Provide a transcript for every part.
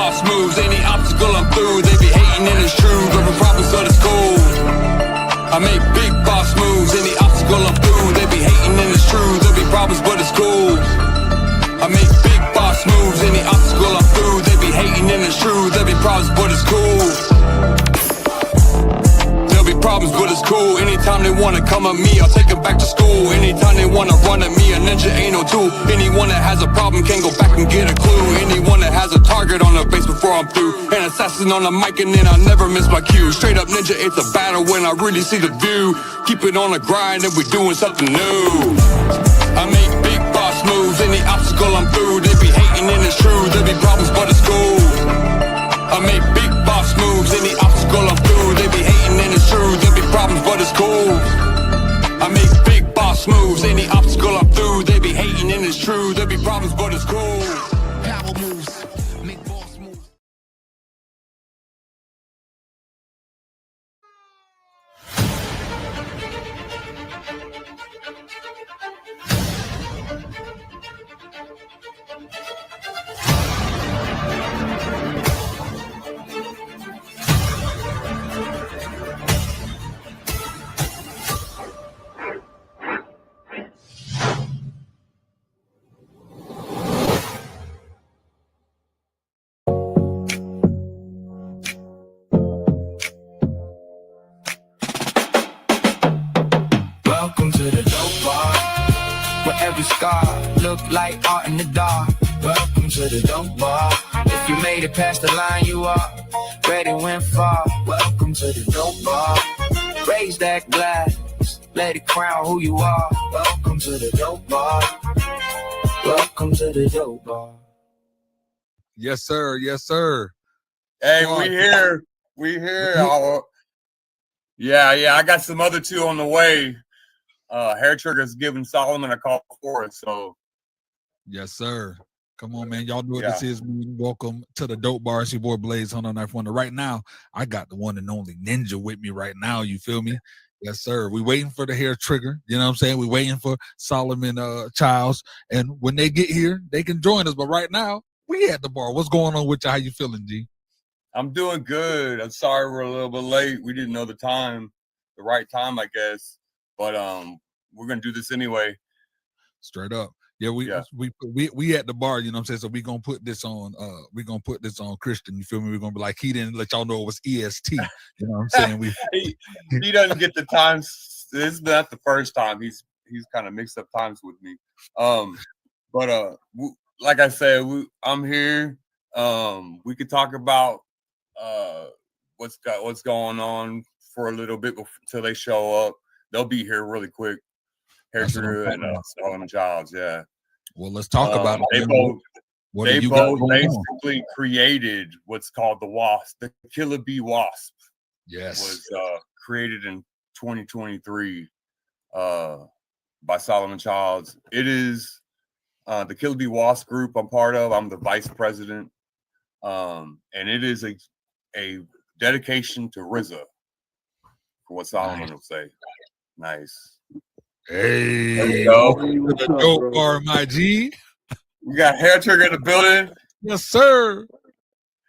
boss moves, any obstacle I'm through. They be hating and it's true, every problem so it's cool. I make big boss moves, any obstacle I'm through. They be hating and it's true, there'll be problems but it's cool. I make big boss moves, any obstacle I'm through. They be hating and it's true, there'll be problems but it's cool. Problems, but it's cool. Anytime they wanna come at me, I'll take them back to school. Anytime they wanna run at me, a ninja ain't no tool. Anyone that has a problem can go back and get a clue. Anyone that has a target on their face before I'm through. An assassin on the mic and then I never miss my cue. Straight up ninja, it's a battle when I really see the view. Keep it on the grind and we doing something new. I make big boss moves, any obstacle I'm through. They be hating and it's true, there be problems but it's cool. I make big boss moves, any obstacle I'm through. They be hating and it's true, there be problems but it's cool. I make big boss moves, any obstacle I'm through. They be hating and it's true, there be problems but it's cool. Power moves, make boss moves. Welcome to the dope bar, where every scar look like art in the dark. Welcome to the dope bar. If you made it past the line, you are ready, went far. Welcome to the dope bar. Raise that glass, let it crown who you are. Welcome to the dope bar. Welcome to the dope bar. Yes, sir. Yes, sir. Hey, we here. We here. Yeah. I got some other two on the way. Hair Trigger's giving Solomon a call for us. So, yes, sir. Come on, man. Y'all know what this is. Welcome to the Dope Bar. It's your boy Blaze on Knife Wonder. Right now, I got the one and only Ninja with me right now. You feel me? Yes, sir. We waiting for the Hair Trigger. You know what I'm saying? We waiting for Solomon Childs. And when they get here, they can join us. But right now, we at the bar. What's going on with you? How you feeling, G? I'm doing good. I'm sorry we're a little bit late. We didn't know the right time, I guess. But we're gonna do this anyway. Straight up. Yeah, we at the bar, you know what I'm saying? So we're gonna put this on Christian, you feel me? We're gonna be like, he didn't let y'all know it was EST. You know what I'm saying? he doesn't get the times. This is not the first time. He's kind of mixed up times with me. But like I said, I'm here. We could talk about what's going on for a little bit until they show up. They'll be here really quick. Hair Trigger and Solomon Childs, yeah. Well, let's talk about it. They both basically created what's called the Wasp. The Killer Bee Wasp. Yes. Was created in 2023 by Solomon Childs. It is the Killer Bee Wasp group I'm part of. I'm the vice president. And it is a dedication to RZA, for what Solomon will say. Nice. Hey, there we go. The Dope Bar, my G. We got Hair Trigger in the building. Yes, sir.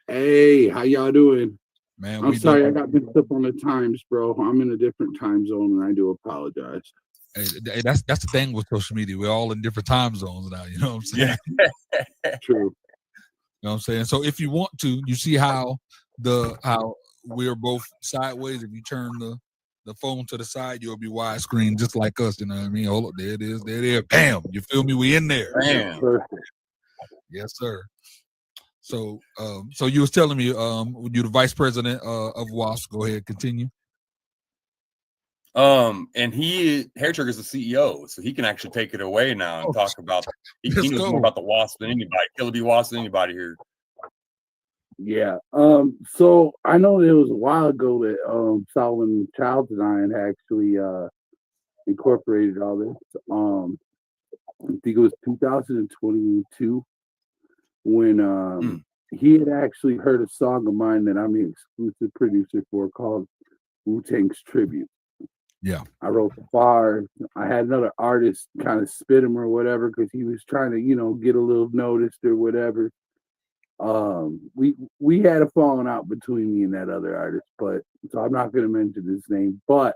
Hey, how y'all doing? Man, I'm sorry, I got mixed up on the times, bro. I'm in a different time zone, and I do apologize. Hey, that's the thing with social media. We're all in different time zones now. You know what I'm saying? Yeah. True. You know what I'm saying? So if you want to, you see how we're both sideways. If you turn the phone to the side, you'll be widescreen just like us. You know what I mean? Hold up, there it is. There. Bam. You feel me? We in there. Bam. Perfect. Yes, sir. So you was telling me you're the vice president of WASP. Go ahead, continue. And Hair Trigger's the CEO, so he can actually take it away now and talk about. He knows more about the Wasp than anybody. Killer Bee Wasp than anybody here. Yeah. So I know it was a while ago that Solomon Childs and I had actually incorporated all this. I think it was 2022 when he had actually heard a song of mine that I'm an exclusive producer for called Wu-Tang's Tribute. Yeah. I wrote the bars. I had another artist kind of spit him or whatever because he was trying to, get a little noticed or whatever. we had a falling out between me and that other artist, but so I'm not going to mention his name. But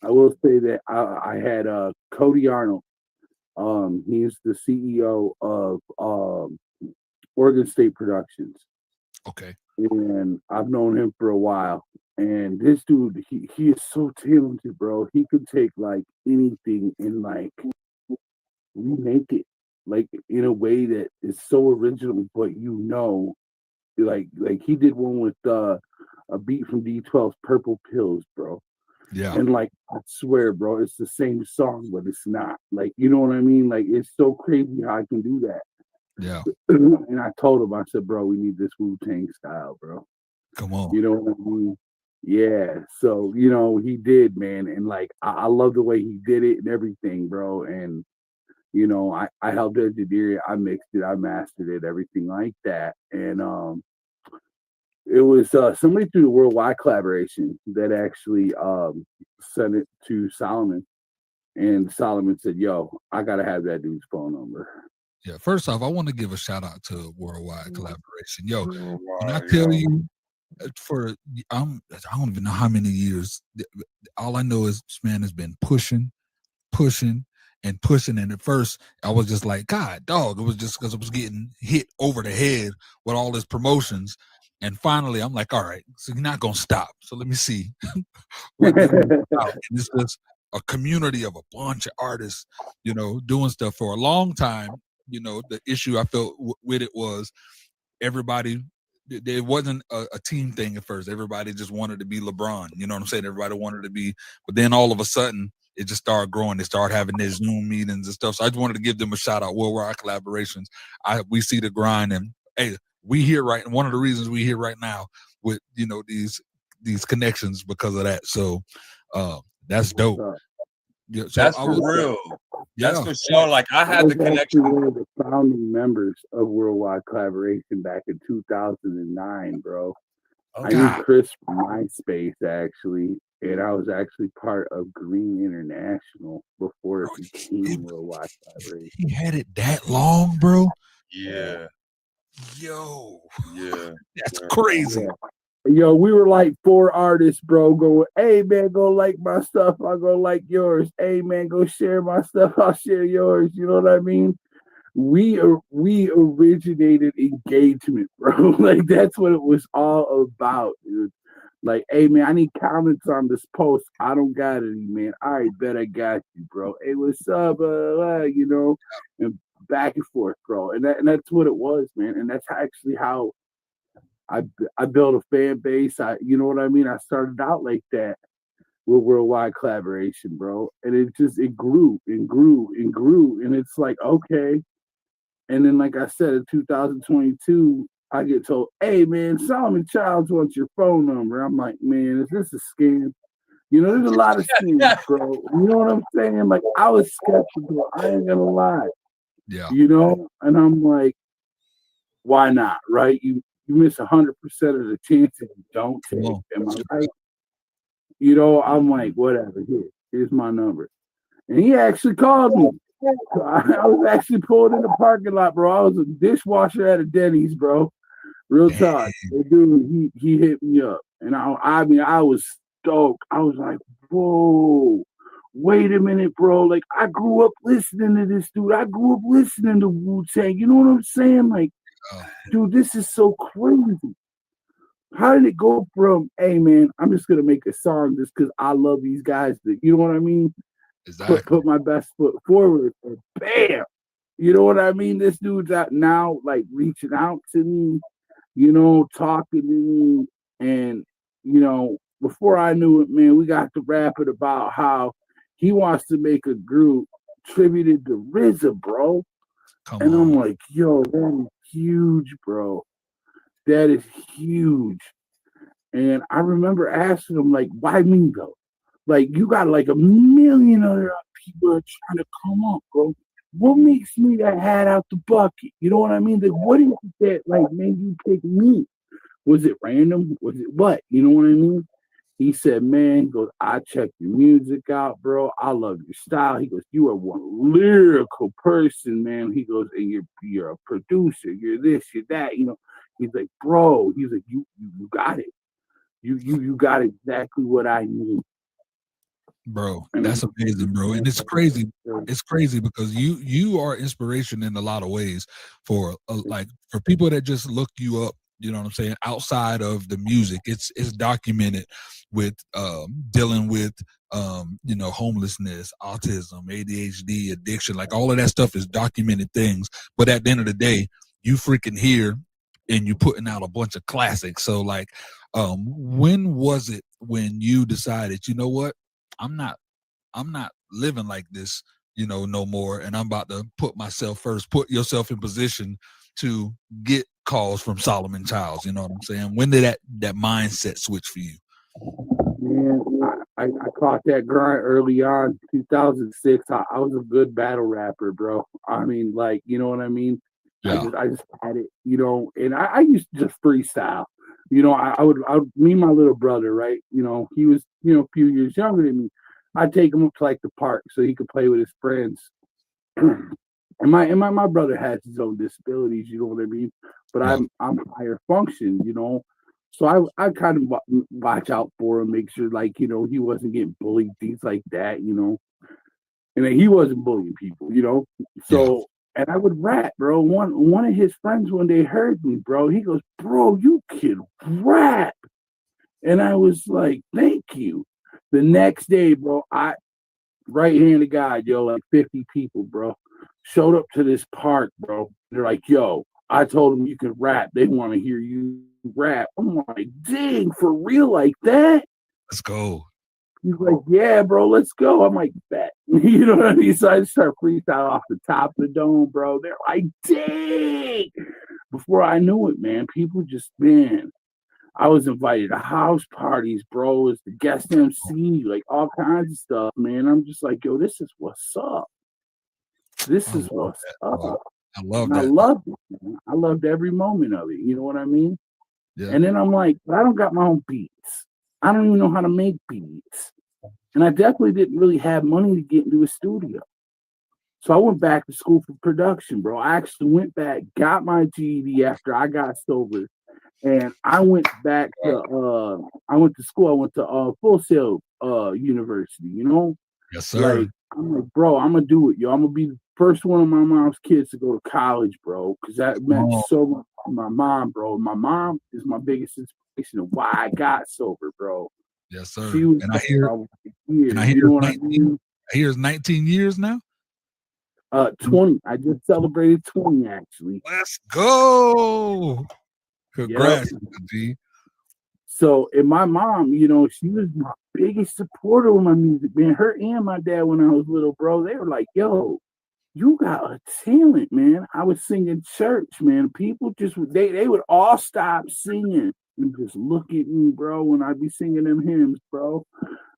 I will say that I had Cody Arnold. He's the CEO of Oregon State Productions. Okay. And I've known him for a while. And this dude, he is so talented, bro. He could take like anything and like remake it like in a way that is so original, but like he did one with a beat from D12's Purple Pills, bro. Yeah. And like I swear, bro, it's the same song, but it's not. Like, you know what I mean? Like it's so crazy how I can do that. Yeah. And I told him, I said, bro, we need this Wu-Tang style, bro. Come on. You know what I mean? Yeah. So, you know, he did, man. And like I love the way he did it and everything, bro. And you know, I helped engineer it, I mixed it, I mastered it, everything like that. And it was somebody through the worldwide collaboration that actually sent it to Solomon. And Solomon said, yo, I gotta have that dude's phone number. Yeah, first off, I want to give a shout out to Worldwide Collaboration. Yo, when I tell you I don't even know how many years, all I know is this man has been pushing, and pushing. And at first, I was just like, God, dog. It was just because I was getting hit over the head with all his promotions. And finally, I'm like, all right, so you're not going to stop. So let me see what this is about. And it's just a community of a bunch of artists, you know, doing stuff for a long time. You know, the issue I felt with it was everybody, it wasn't a team thing at first. Everybody just wanted to be LeBron. You know what I'm saying? Everybody wanted to be, but then all of a sudden, it just started growing. They started having their Zoom meetings and stuff. So I just wanted to give them a shout out. Worldwide Collaborations. We see the grind, and hey, we here right. And one of the reasons we here right now with, you know, these connections because of that. So that's dope. Yeah, so that's for real. That's for sure. Like I had the connection. One of the founding members of Worldwide Collaboration back in 2009, bro. I knew Chris from MySpace actually, and I was actually part of Green International before it became Worldwide Collaboration. He had it that long, bro? Yeah. Yo. Yeah. That's crazy. Yeah. Yo, we were like 4 artists, bro, going, hey, man, go like my stuff. I'll go like yours. Hey, man, go share my stuff. I'll share yours. You know what I mean? We originated engagement, bro. Like, that's what it was all about, dude. Like, hey, man, I need comments on this post. I don't got any, man. All right, bet I got you, bro. Hey, what's up? You know, and back and forth, bro. And that's what it was, man. And that's actually how I built a fan base. You know what I mean? I started out like that with Worldwide Collaboration, bro. And it grew and grew and grew. And it's like, okay. And then, like I said, in 2022, I get told, hey, man, Solomon Childs wants your phone number. I'm like, man, is this a scam? You know, there's a lot of scams, bro. You know what I'm saying? Like, I was skeptical. I ain't going to lie. Yeah. You know? And I'm like, why not, right? You miss 100% of the chances you don't take. Am I right? You know, I'm like, whatever. Here's my number. And he actually called me. I was actually pulled in the parking lot, bro. I was a dishwasher at a Denny's, bro. Real talk. Dude, he hit me up. And I mean, I was stoked. I was like, whoa, wait a minute, bro. Like, I grew up listening to this dude. I grew up listening to Wu-Tang. You know what I'm saying? Like, dude, this is so crazy. How did it go from, hey, man, I'm just going to make a song just because I love these guys. You know what I mean? Exactly. Put my best foot forward. And bam! You know what I mean? This dude's out now, like, reaching out to me, you know, talking to me. And, you know, before I knew it, man, we got to rapping about how he wants to make a group tributed to RZA, bro. And I'm like, yo, that is huge, bro. That is huge. And I remember asking him, like, why me, though? Like, you got like a million other people trying to come up, bro. What makes me that hat out the bucket? You know what I mean? Like, what is it that, like, made you pick me? Was it random? Was it what? You know what I mean? He said, man, he goes, I checked your music out, bro. I love your style. He goes, you are one lyrical person, man. He goes, and you're a producer. You're this, you're that. You know, He's like, bro, he's like, you got it. You got exactly what I need. Bro, that's amazing, bro. And it's crazy. It's crazy because you are inspiration in a lot of ways for like for people that just look you up, you know what I'm saying, outside of the music. It's documented with dealing with you know, homelessness, autism, ADHD, addiction, like all of that stuff is documented things. But at the end of the day, you freaking here and you putting out a bunch of classics. So like when was it when you decided, you know what? I'm not living like this, you know, no more. And I'm about to put myself first, put yourself in position to get calls from Solomon Childs. You know what I'm saying? When did that mindset switch for you? Man, I caught that grind early on, 2006. I was a good battle rapper, bro. I mean, like, you know what I mean? Yeah. I just had it, you know, and I used to just freestyle. You know, I would me and my little brother, right? You know, he was, you know, a few years younger than me. I'd take him up to like the park so he could play with his friends. and my brother has his own disabilities, you know what I mean? But Yeah. I'm higher function, you know. So I kind of watch out for him, make sure like, you know, he wasn't getting bullied, things like that, you know. And then he wasn't bullying people, you know. So and I would rap, bro. One of his friends when they heard me, bro, he goes, bro, you can rap. And I was like, thank you. The next day, bro, I right-handed guy, yo, like 50 people, bro, showed up to this park, bro. They're like, yo, I told them you can rap. They want to hear you rap. I'm like, dang, for real like that? Let's go. He's like, yeah, bro, let's go. I'm like, bet. You know what I mean? So I start freestyle off the top of the dome, bro. They're like, dang. Before I knew it, man, people just, man, I was invited to house parties, bro, as the guest MC, like all kinds of stuff, man. I'm just like, yo, this is what's up. This is what's up. I love And I that. loved it, man. I loved every moment of it. You know what I mean? Yeah. And then I'm like, I don't got my own beats. I don't even know how to make beats. And I definitely didn't really have money to get into a studio. So I went back to school for production, bro. I actually went back, got my GED after I got sober. And I went back to I went to school. I went to Full Sail University, you know? Yes, sir. Like, I'm like, bro, I'm gonna do it, yo. I'm gonna be the first one of my mom's kids to go to college, bro. Cause that meant so much to my mom, bro. My mom is my biggest inspiration of why I got sober, bro. Yes, sir. She was and I hear you know what I mean? I hear it's 19 years now. 20. I just celebrated 20 actually. Let's go. Congrats, G. So, and my mom, you know, she was my biggest supporter of my music, man. Her and my dad, when I was little, bro, they were like, yo, you got a talent, man. I was singing church, man. People just, they would all stop singing and just look at me, bro, when I'd be singing them hymns, bro.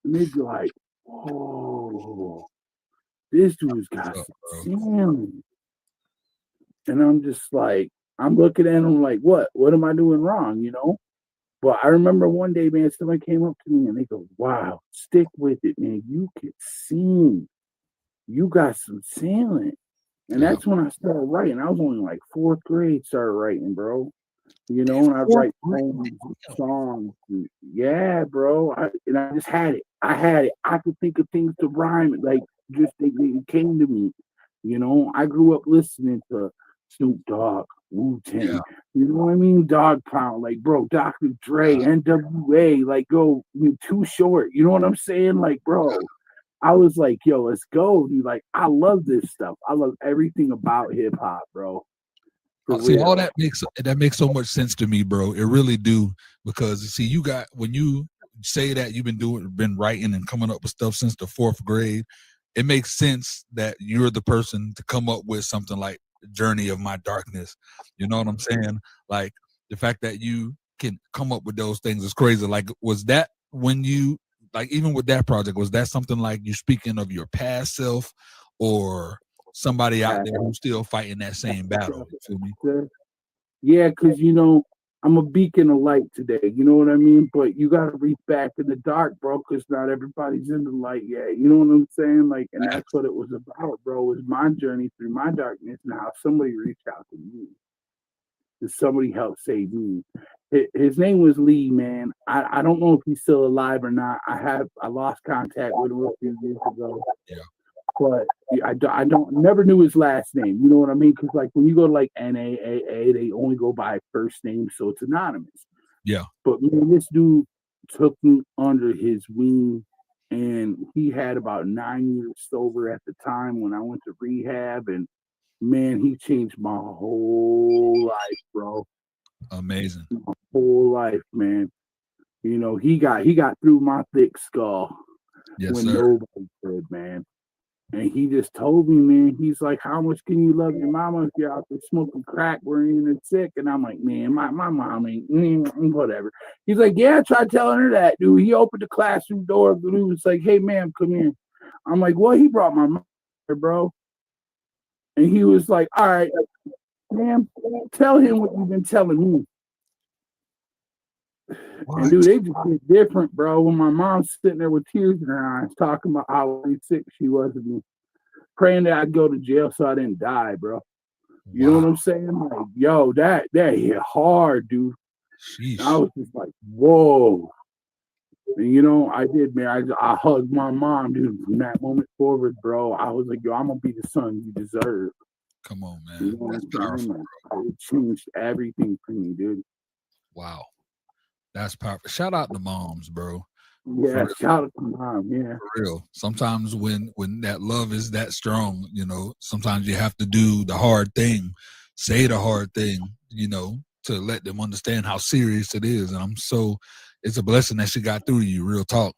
And they'd be like, whoa, this dude's got some talent. And I'm just like, I'm looking at him like, what? What am I doing wrong, you know? But I remember one day, man, somebody came up to me and they go, wow, stick with it, man. You can sing. You got some talent. And that's when I started writing. I was only like fourth grade, started writing, bro. You know, and I'd write poems, songs. And yeah, bro. I just had it. I had it. I could think of things to rhyme. Like, just they came to me. You know, I grew up listening to Snoop Dogg, Wu-Tang. Yeah. You know what I mean? Dog Pound, like, bro, Dr. Dre, NWA, like, go, Too Short. You know what I'm saying? Like, bro, I was like, yo, let's go. Dude, like, I love this stuff. I love everything about hip hop, bro. See, all that makes so much sense to me, bro. It really do, because see, you got, when you say that you've been writing and coming up with stuff since the fourth grade, it makes sense that you're the person to come up with something like Journey of My Darkness. You know what I'm saying? Like, the fact that you can come up with those things is crazy. Like, was that when you, like, even with that project, was that something like you speaking of your past self, or somebody out there who's still fighting that same battle? You feel me? Yeah, because, you know, I'm a beacon of light today. You know what I mean? But you got to reach back in the dark, bro, because not everybody's in the light yet. You know what I'm saying? Like, and that's what it was about, bro. It was my journey through my darkness and how somebody reached out to me. somebody helped save me. His name was Lee, man. I don't know if he's still alive or not. I lost contact with him a few years ago. Yeah. But I never knew his last name. You know what I mean? Because like when you go to like NAAA, they only go by first name, so it's anonymous. Yeah. But man, this dude took me under his wing, and he had about 9 years sober at the time when I went to rehab, and man, he changed my whole life, bro. Amazing. My whole life, man. You know, he got through my thick skull Yes, when sir. nobody could, man. And he just told me, man, he's like, how much can you love your mama if you're out there smoking crack where you're sick? And I'm like, man, my mom ain't, whatever. He's like, yeah, try telling her that, dude. He opened the classroom door. The dude was like, hey, ma'am, come here. I'm like, well, he brought my mom here, bro. And he was like, all right, ma'am, tell him what you've been telling me. What? And dude, they just get different, bro. When my mom's sitting there with tears in her eyes, talking about how sick she was of me, praying that I'd go to jail so I didn't die, bro. You know what I'm saying? Like, yo, that hit hard, dude. Sheesh. I was just like, whoa. And you know, I did, man. I hugged my mom, dude. From that moment forward, bro, I was like, yo, I'm gonna be the son you deserve. Come on, man. You know That's what I'm saying? powerful, bro. Like, it changed everything for me, dude. Wow. That's powerful. Shout out to moms, bro. Yeah, shout out to mom, yeah. For real. Sometimes when that love is that strong, you know, sometimes you have to do the hard thing, say the hard thing, you know, to let them understand how serious it is. And it's a blessing that she got through you, real talk.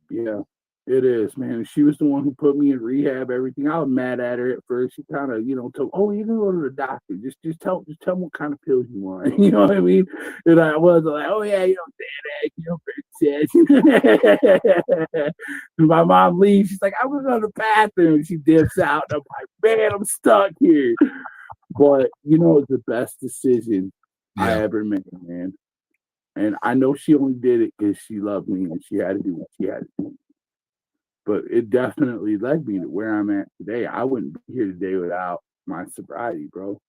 Yeah, it is, man. She was the one who put me in rehab, everything. I was mad at her at first. She kind of, told, oh, you can go to the doctor. Just tell them what kind of pills you want. You know what I mean? And I was like, oh yeah, princess. And my mom leaves. She's like, I'm gonna go to the bathroom. She dips out. And I'm like, man, I'm stuck here. But it's the best decision I ever made, man. And I know she only did it because she loved me and she had to do what she had to do. But it definitely led me to where I'm at today. I wouldn't be here today without my sobriety, bro.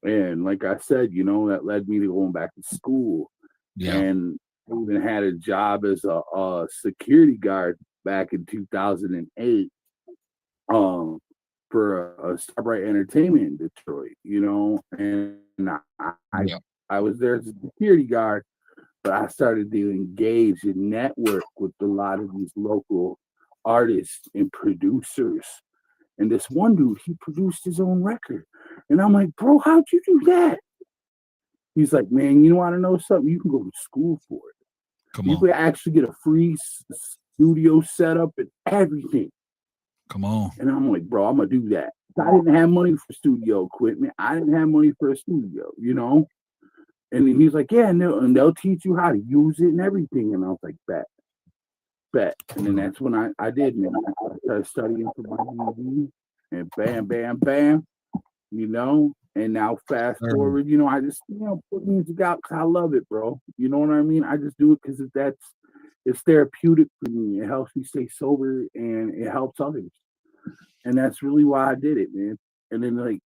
And like I said, that led me to going back to school. Yeah. And I even had a job as a security guard back in 2008 for a Starbright Entertainment in Detroit, and I was there as a security guard, but I started to engage and network with a lot of these local artists and producers. And this one dude, he produced his own record. And I'm like, bro, how'd you do that? He's like, man, you want to know something? You can go to school for it. You could actually get a free studio setup and everything. Come on. And I'm like, bro, I'm going to do that. I didn't have money for studio equipment. I didn't have money for a studio, And he's like, yeah, and they'll teach you how to use it and everything. And I was like, bet. And then that's when I did, man. I started studying for my UV, and bam, bam, bam, And now fast forward, I just, put music out because I love it, bro. You know what I mean? I just do it because it's therapeutic for me. It helps me stay sober and it helps others. And that's really why I did it, man. And then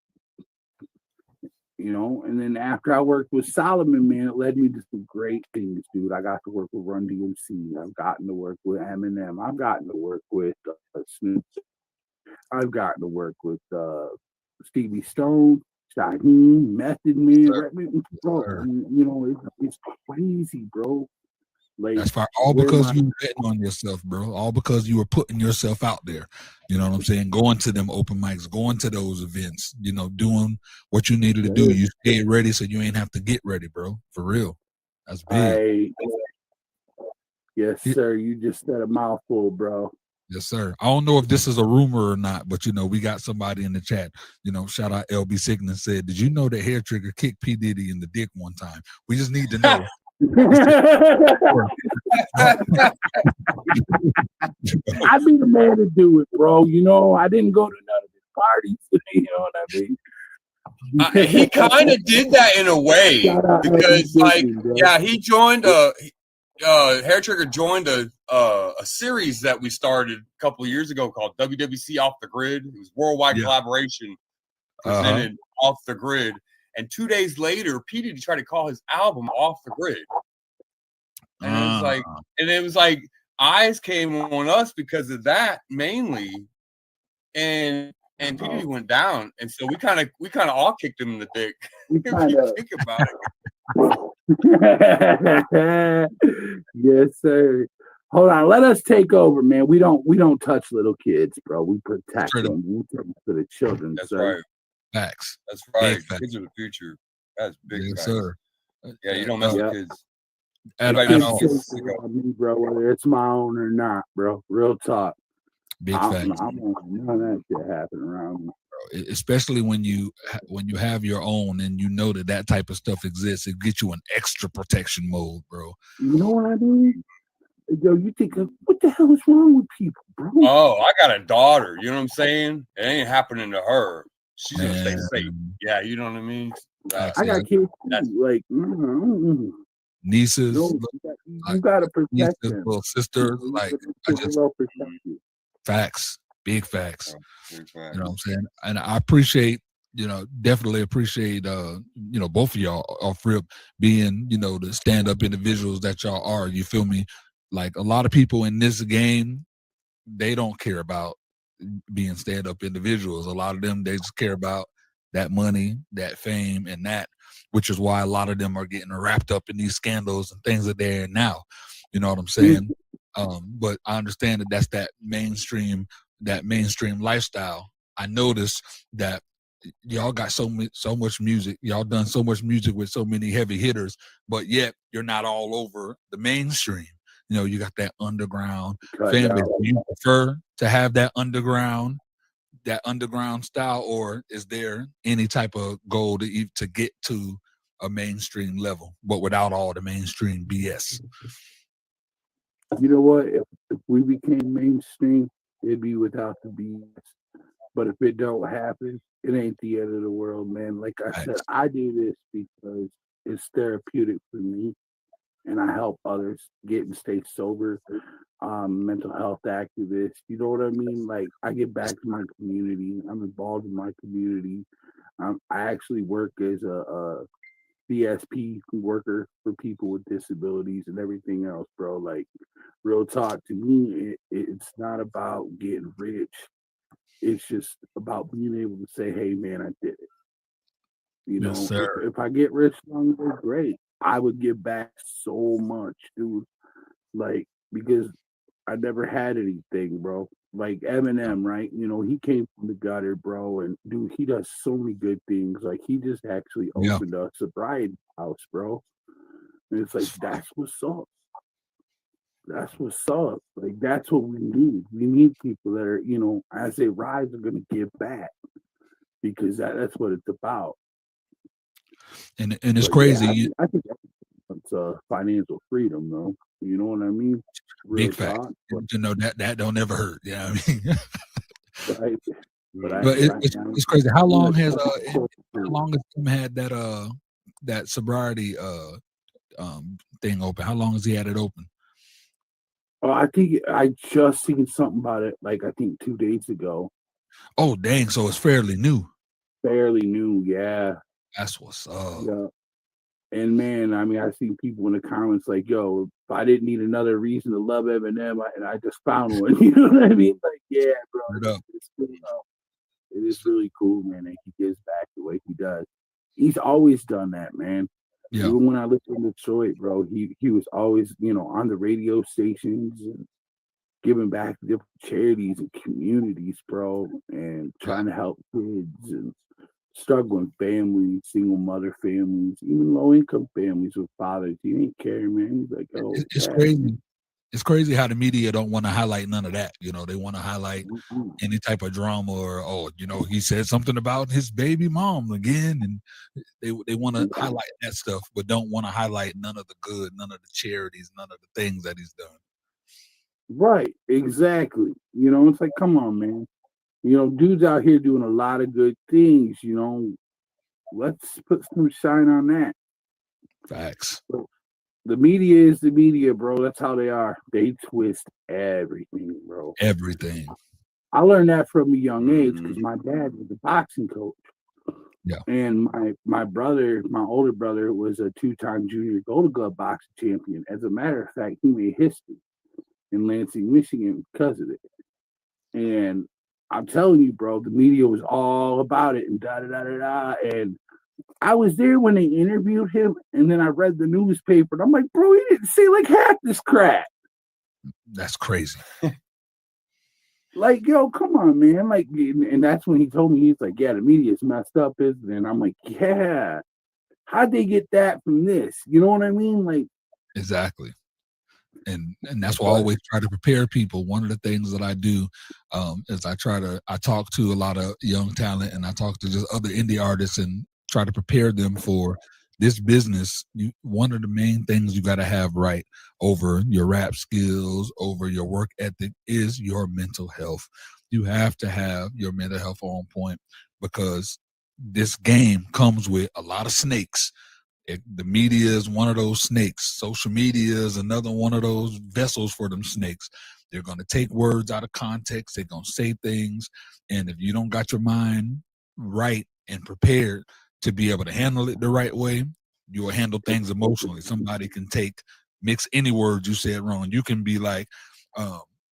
and then after I worked with Solomon, man, it led me to some great things, dude. I got to work with Run DMC. I've gotten to work with Eminem. I've gotten to work with Snoop. I've gotten to work with Stevie Stone, Shaheem, Method Man. Bro, it's crazy, bro. Like, that's fine. All because you were betting on yourself, bro. All because you were putting yourself out there. You know what I'm saying? Going to them open mics, going to those events, doing what you needed to do. You stayed ready so you ain't have to get ready, bro. For real. That's big. Yes, sir. You just said a mouthful, bro. Yes, sir. I don't know if this is a rumor or not, but we got somebody in the chat. Shout out LB Signan said, did you know that Hair Trigger kicked P. Diddy in the dick one time? We just need to know. I'd be the man to do it, bro. I didn't go to none of his parties. You know what I mean? He kind of did that in a way because, he joined Hair Trigger joined a series that we started a couple of years ago called WWC Off the Grid. It was worldwide collaboration presented off the grid. And 2 days later, P. Diddy tried to call his album off the grid. And it was like eyes came on us because of that mainly. And P. Diddy went down. And so we kind of all kicked him in the dick. If you think about it. Yes, sir. Hold on, let us take over, man. We don't touch little kids, bro. We protect them. We take for the children. That's sir. right. Facts. That's right. Facts. Kids are the future. That's big. Yes, facts. sir. Yeah, you don't mess with kids. At all. Me, bro, whether it's my own or not, bro. Real talk. Big facts. I don't want none of that shit happen around me. Especially when you have your own and you know that type of stuff exists, it gets you an extra protection mode, bro. You know what I mean? Yo, you think, what the hell is wrong with people, bro? Oh, I got a daughter. You know what I'm saying? It ain't happening to her. She's gonna stay safe. Yeah, you know what I mean? I got kids too, like nieces. No, you gotta protect them. Little sisters, like I just facts, big facts. You know what I'm saying? And I appreciate, definitely appreciate, both of y'all off rip being, the stand up individuals that y'all are. You feel me? Like a lot of people in this game, they don't care about being stand up individuals. A lot of them, they just care about that money, that fame, and that, which is why a lot of them are getting wrapped up in these scandals and things that they're in now. You know what I'm saying? But I understand that's that mainstream lifestyle. I noticed that y'all got so much music. Y'all done so much music with so many heavy hitters, but yet you're not all over the mainstream. You got that underground fan base. Do you prefer to have that underground style, or is there any type of goal to get to a mainstream level, but without all the mainstream BS? You know what? If we became mainstream, it'd be without the BS. But if it don't happen, it ain't the end of the world, man. Like I said, I do this because it's therapeutic for me, and I help others get and stay sober. Mental health activist, you know what I mean? Like I get back to my community. I'm involved in my community. I actually work as a BSP worker for people with disabilities and everything else, bro. Like real talk, to me, it's not about getting rich. It's just about being able to say, hey man, I did it. Yes, sir. If I get rich one day, great. I would give back so much, dude. Like, because I never had anything, bro. Like Eminem, right? He came from the gutter, bro, and dude, he does so many good things. Like he just actually opened a sobriety house, bro. And it's like that's what's up. That's what's up. Like that's what we need. We need people that are, as they rise, are gonna give back because that's what it's about. And it's crazy. Yeah, I think it's financial freedom, though. You know what I mean? Real big fact. That don't ever hurt. You know what I mean? Right. But it's crazy. How long has Tim had that sobriety thing open? How long has he had it open? Oh, I think I just seen something about it. Like I think 2 days ago. Oh dang! So it's fairly new. Fairly new, yeah. That's what's up. Yeah. And man, I mean, I see people in the comments like, "Yo, if I didn't need another reason to love Eminem, and I just found one." You know what I mean? Like, yeah, bro, it's cool, it is really cool, man. And he gives back the way he does. He's always done that, man. Yeah. Even when I lived in Detroit, bro, he was always, on the radio stations and giving back to different charities and communities, bro, and trying to help kids and struggling families, single mother families, even low income families with fathers. He ain't care, man. He's like, oh, it's crazy. It's crazy how the media don't want to highlight none of that. They want to highlight any type of drama or, he said something about his baby mom again, and they want to highlight that stuff, but don't want to highlight none of the good, none of the charities, none of the things that he's done. Right, exactly. It's like, come on, man. Dude's out here doing a lot of good things, Let's put some shine on that. Facts. The media is the media, bro. That's how they are. They twist everything, bro. Everything. I learned that from a young age because my dad was a boxing coach. Yeah. And my brother, my older brother, was a 2-time junior Golden Glove boxing champion. As a matter of fact, he made history in Lansing, Michigan because of it. And I'm telling you, bro, the media was all about it and da da da da da. And I was there when they interviewed him, and then I read the newspaper, and I'm like, bro, he didn't say like half this crap. That's crazy. Like, yo, come on, man. Like, and that's when he told me, he's like, yeah, the media's messed up, isn't it? And I'm like, yeah. How'd they get that from this? You know what I mean? Like, exactly. And that's why I always try to prepare people. One of the things that I do is I talk to a lot of young talent, and I talk to just other indie artists and try to prepare them for this business. One of the main things you got to have right over your rap skills, over your work ethic, is your mental health. You have to have your mental health on point, because this game comes with a lot of snakes. The media is one of those snakes. Social media is another one of those vessels for them snakes. They're going to take words out of context. They're going to say things. And if you don't got your mind right and prepared to be able to handle it the right way, you will handle things emotionally. Somebody can mix any words you said wrong. You can be like,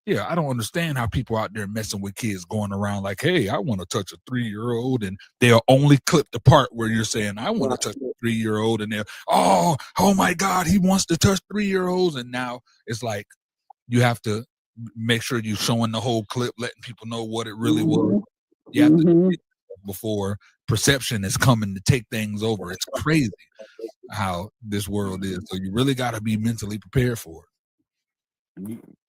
yeah, I don't understand how people out there messing with kids, going around like, hey, I want to touch a 3-year-old, and they'll only clip the part where you're saying, I want to touch a 3-year-old, and they're, oh my God, he wants to touch 3-year-olds. And now it's like, you have to make sure you're showing the whole clip, letting people know what it really was. You have to before perception is coming to take things over. It's crazy how this world is. So you really got to be mentally prepared for it.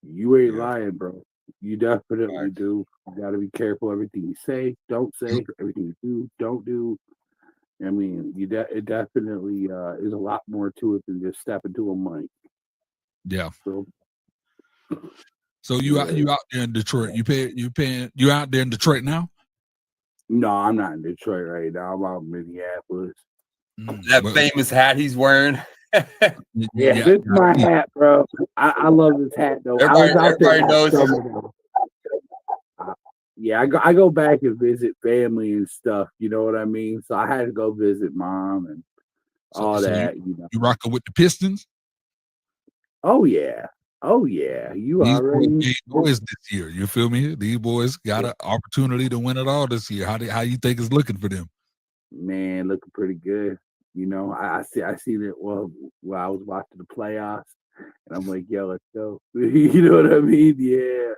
You ain't lying, bro. You definitely do. You got to be careful everything you say, don't say, everything you do, don't do. I mean, it definitely is a lot more to it than just stepping to a mic. Yeah. So you out there in Detroit? You out there in Detroit now? No, I'm not in Detroit right now. I'm out in Minneapolis. That famous hat he's wearing. Yeah, this is my hat, bro. I love this hat though. Everybody knows. Yeah, I go back and visit family and stuff. You know what I mean? So I had to go visit mom and all that. You know, you rocking with the Pistons? Oh yeah. You These already boys this year. You feel me? These boys got an opportunity to win it all this year. How you think it's looking for them? Man, looking pretty good. You know, I see that. Well, I was watching the playoffs, and I'm like, yo, let's go. You know what I mean? Yeah.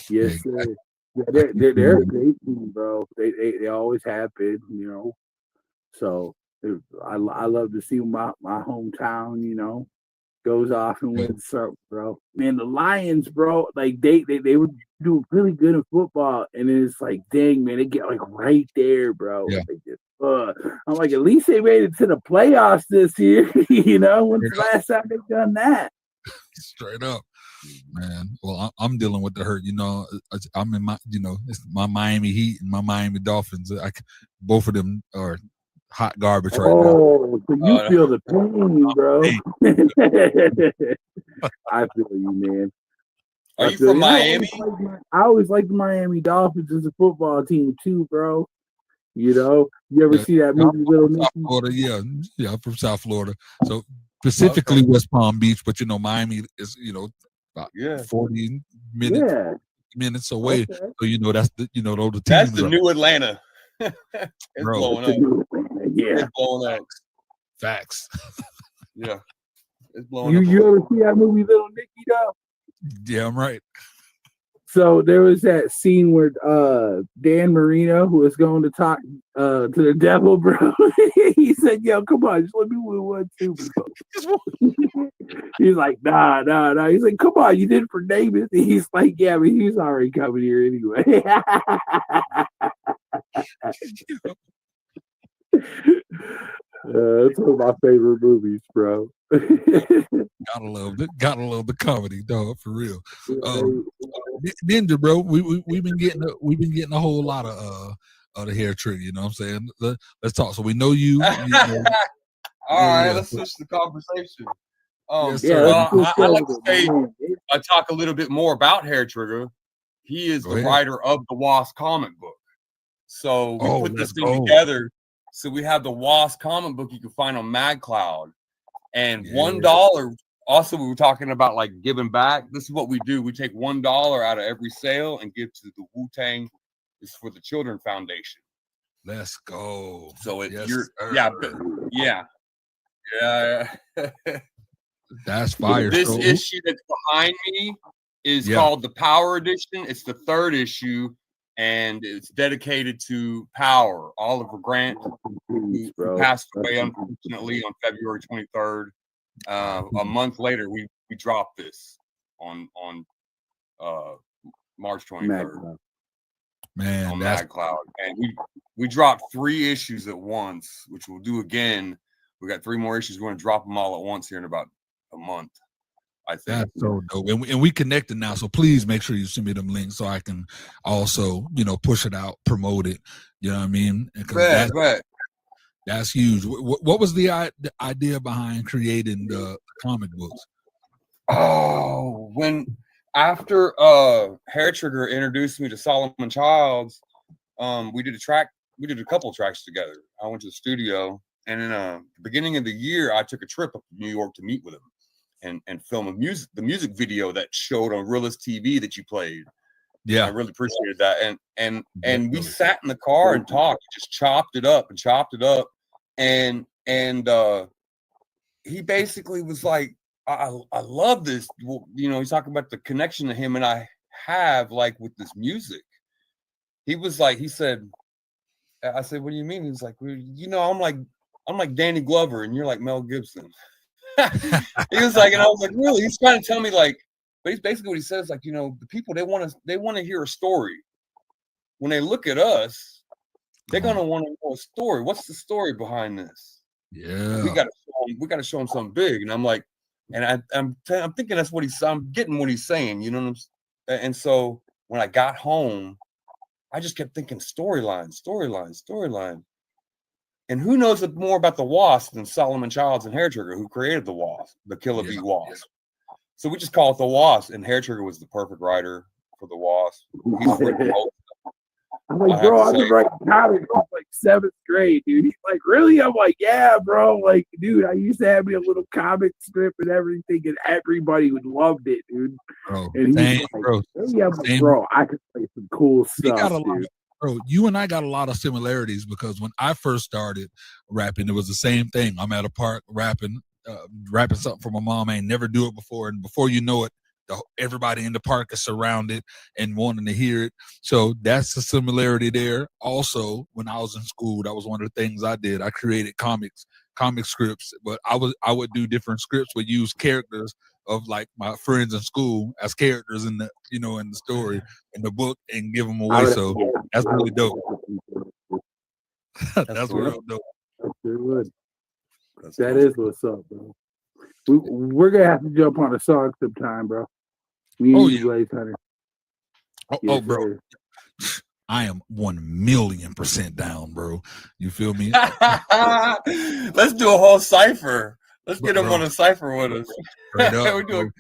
Yes, sir. Yeah, they're a great team, bro. They always have been, you know. So I love to see my hometown, you know, goes off and wins something, bro. Man, the Lions, bro, like they would do really good in football, and then it's like, dang, man, they get like right there, bro. Yeah. I'm like, at least they made it to the playoffs this year. You know, when's the last time they done that? Straight up, man. Well, I'm dealing with the hurt. You know, I'm in my, you know, it's my Miami Heat and my Miami Dolphins. Both of them are hot garbage right now. Oh, so you feel the pain, bro. I feel you, man. Are you from Miami? I always liked the Miami Dolphins as a football team too, bro. You know, you ever see that movie Little Nicky? Florida, yeah, I'm from South Florida. So specifically West Palm Beach, but you know, Miami is, you know, about 40 minutes away. So you know, that's the, you know, those the teams. That's the new Atlanta. It's blowing up. Yeah, it's blowing up. Facts. Yeah, it's blowing up. You ever see that movie Little Nicky though? Yeah, I'm right. So there was that scene where Dan Marino, who was going to talk to the devil, bro, he said, yo, come on, just let me win one too, bro. He's like, nah. He's like, come on, you did it for Davis. And he's like, yeah, but he's already coming here anyway. It's one of my favorite movies, bro. Gotta love the comedy, dog, for real. Ninja, bro, we've been getting a whole lot of the hair trigger. You know what I'm saying? Let's talk. So we know you. All right, let's switch the conversation. I like to say, I talk a little bit more about Hair Trigger. He is the writer of the Wasp comic book. So we put this thing together So we have the Wasp comic book you can find on MagCloud, and Yeah. $1. Also, we were talking about like giving back. This is what we do. We take $1 out of every sale and give to the Wu-Tang. It's for the Children Foundation. Let's go. So if Yes, you're, sir. yeah. That's fire. This So, issue that's behind me is Yeah. called the Power Edition. It's the 3rd issue, and it's dedicated to Power, Oliver Grant, who passed away unfortunately on February 23rd. A month later, we dropped this on March 23rd. Man, on that's MagCloud, and we dropped 3 issues at once, which we'll do again. We got 3 more issues. We're going to drop them all at once here in about a month, I think. That's so dope. And we connected now, so please make sure you send me them links so I can also, push it out, promote it. You know what I mean? That's huge. What was the idea behind creating the comic books? Oh, after Hair Trigger introduced me to Solomon Childs, we did a couple of tracks together. I went to the studio, and in the beginning of the year, I took a trip up to New York to meet with him and film the music video that showed on Realist TV that you played. Yeah, I really appreciated that. And we sat in the car and talked, just chopped it up, and he basically was like, I love this. He's talking about the connection that him and I have, like, with this music. He was like, I said, what do you mean? He's like, I'm like Danny Glover, and you're like Mel Gibson. He was like, and I was like, really? He's trying to tell me, like, but he's basically what he says, like, the people, they want to hear a story. When they look at us, they're gonna want to know a story. What's the story behind this? Yeah, we gotta show them something big. And I'm like, and I'm thinking that's what I'm getting what he's saying, and so when I got home, I just kept thinking storyline. And who knows more about the Wasp than Solomon Childs and Hair Trigger, who created the Wasp, the Killer Bee Wasp. So we just call it the Wasp, and Hair Trigger was the perfect writer for the Wasp. He's written most. I'm like, bro, I've been writing comics since like 7th grade, dude. He's like, really? I'm like, yeah, bro. Like, dude, I used to have me a little comic strip and everything, and everybody would loved it, dude. Bro, and he's like, bro. Yeah, bro, I could play some cool stuff, dude. Bro, you and I got a lot of similarities, because when I first started rapping, it was the same thing. I'm at a park rapping something for my mom. I ain't never do it before, and before you know it, everybody in the park is surrounded and wanting to hear it. So that's the similarity there. Also, when I was in school, that was one of the things I did. I created comic scripts, but I would do different scripts, would use characters of like my friends in school as characters in the in the story, in the book, and give them away. So that's really dope. That's real dope. That's good. That is what's up, bro. We're gonna have to jump on a song sometime, bro. Blaze Hunter. Bro. I am 1,000,000% down, bro. You feel me? Let's do a whole cipher. Let's get him on a cipher with us. Up, we do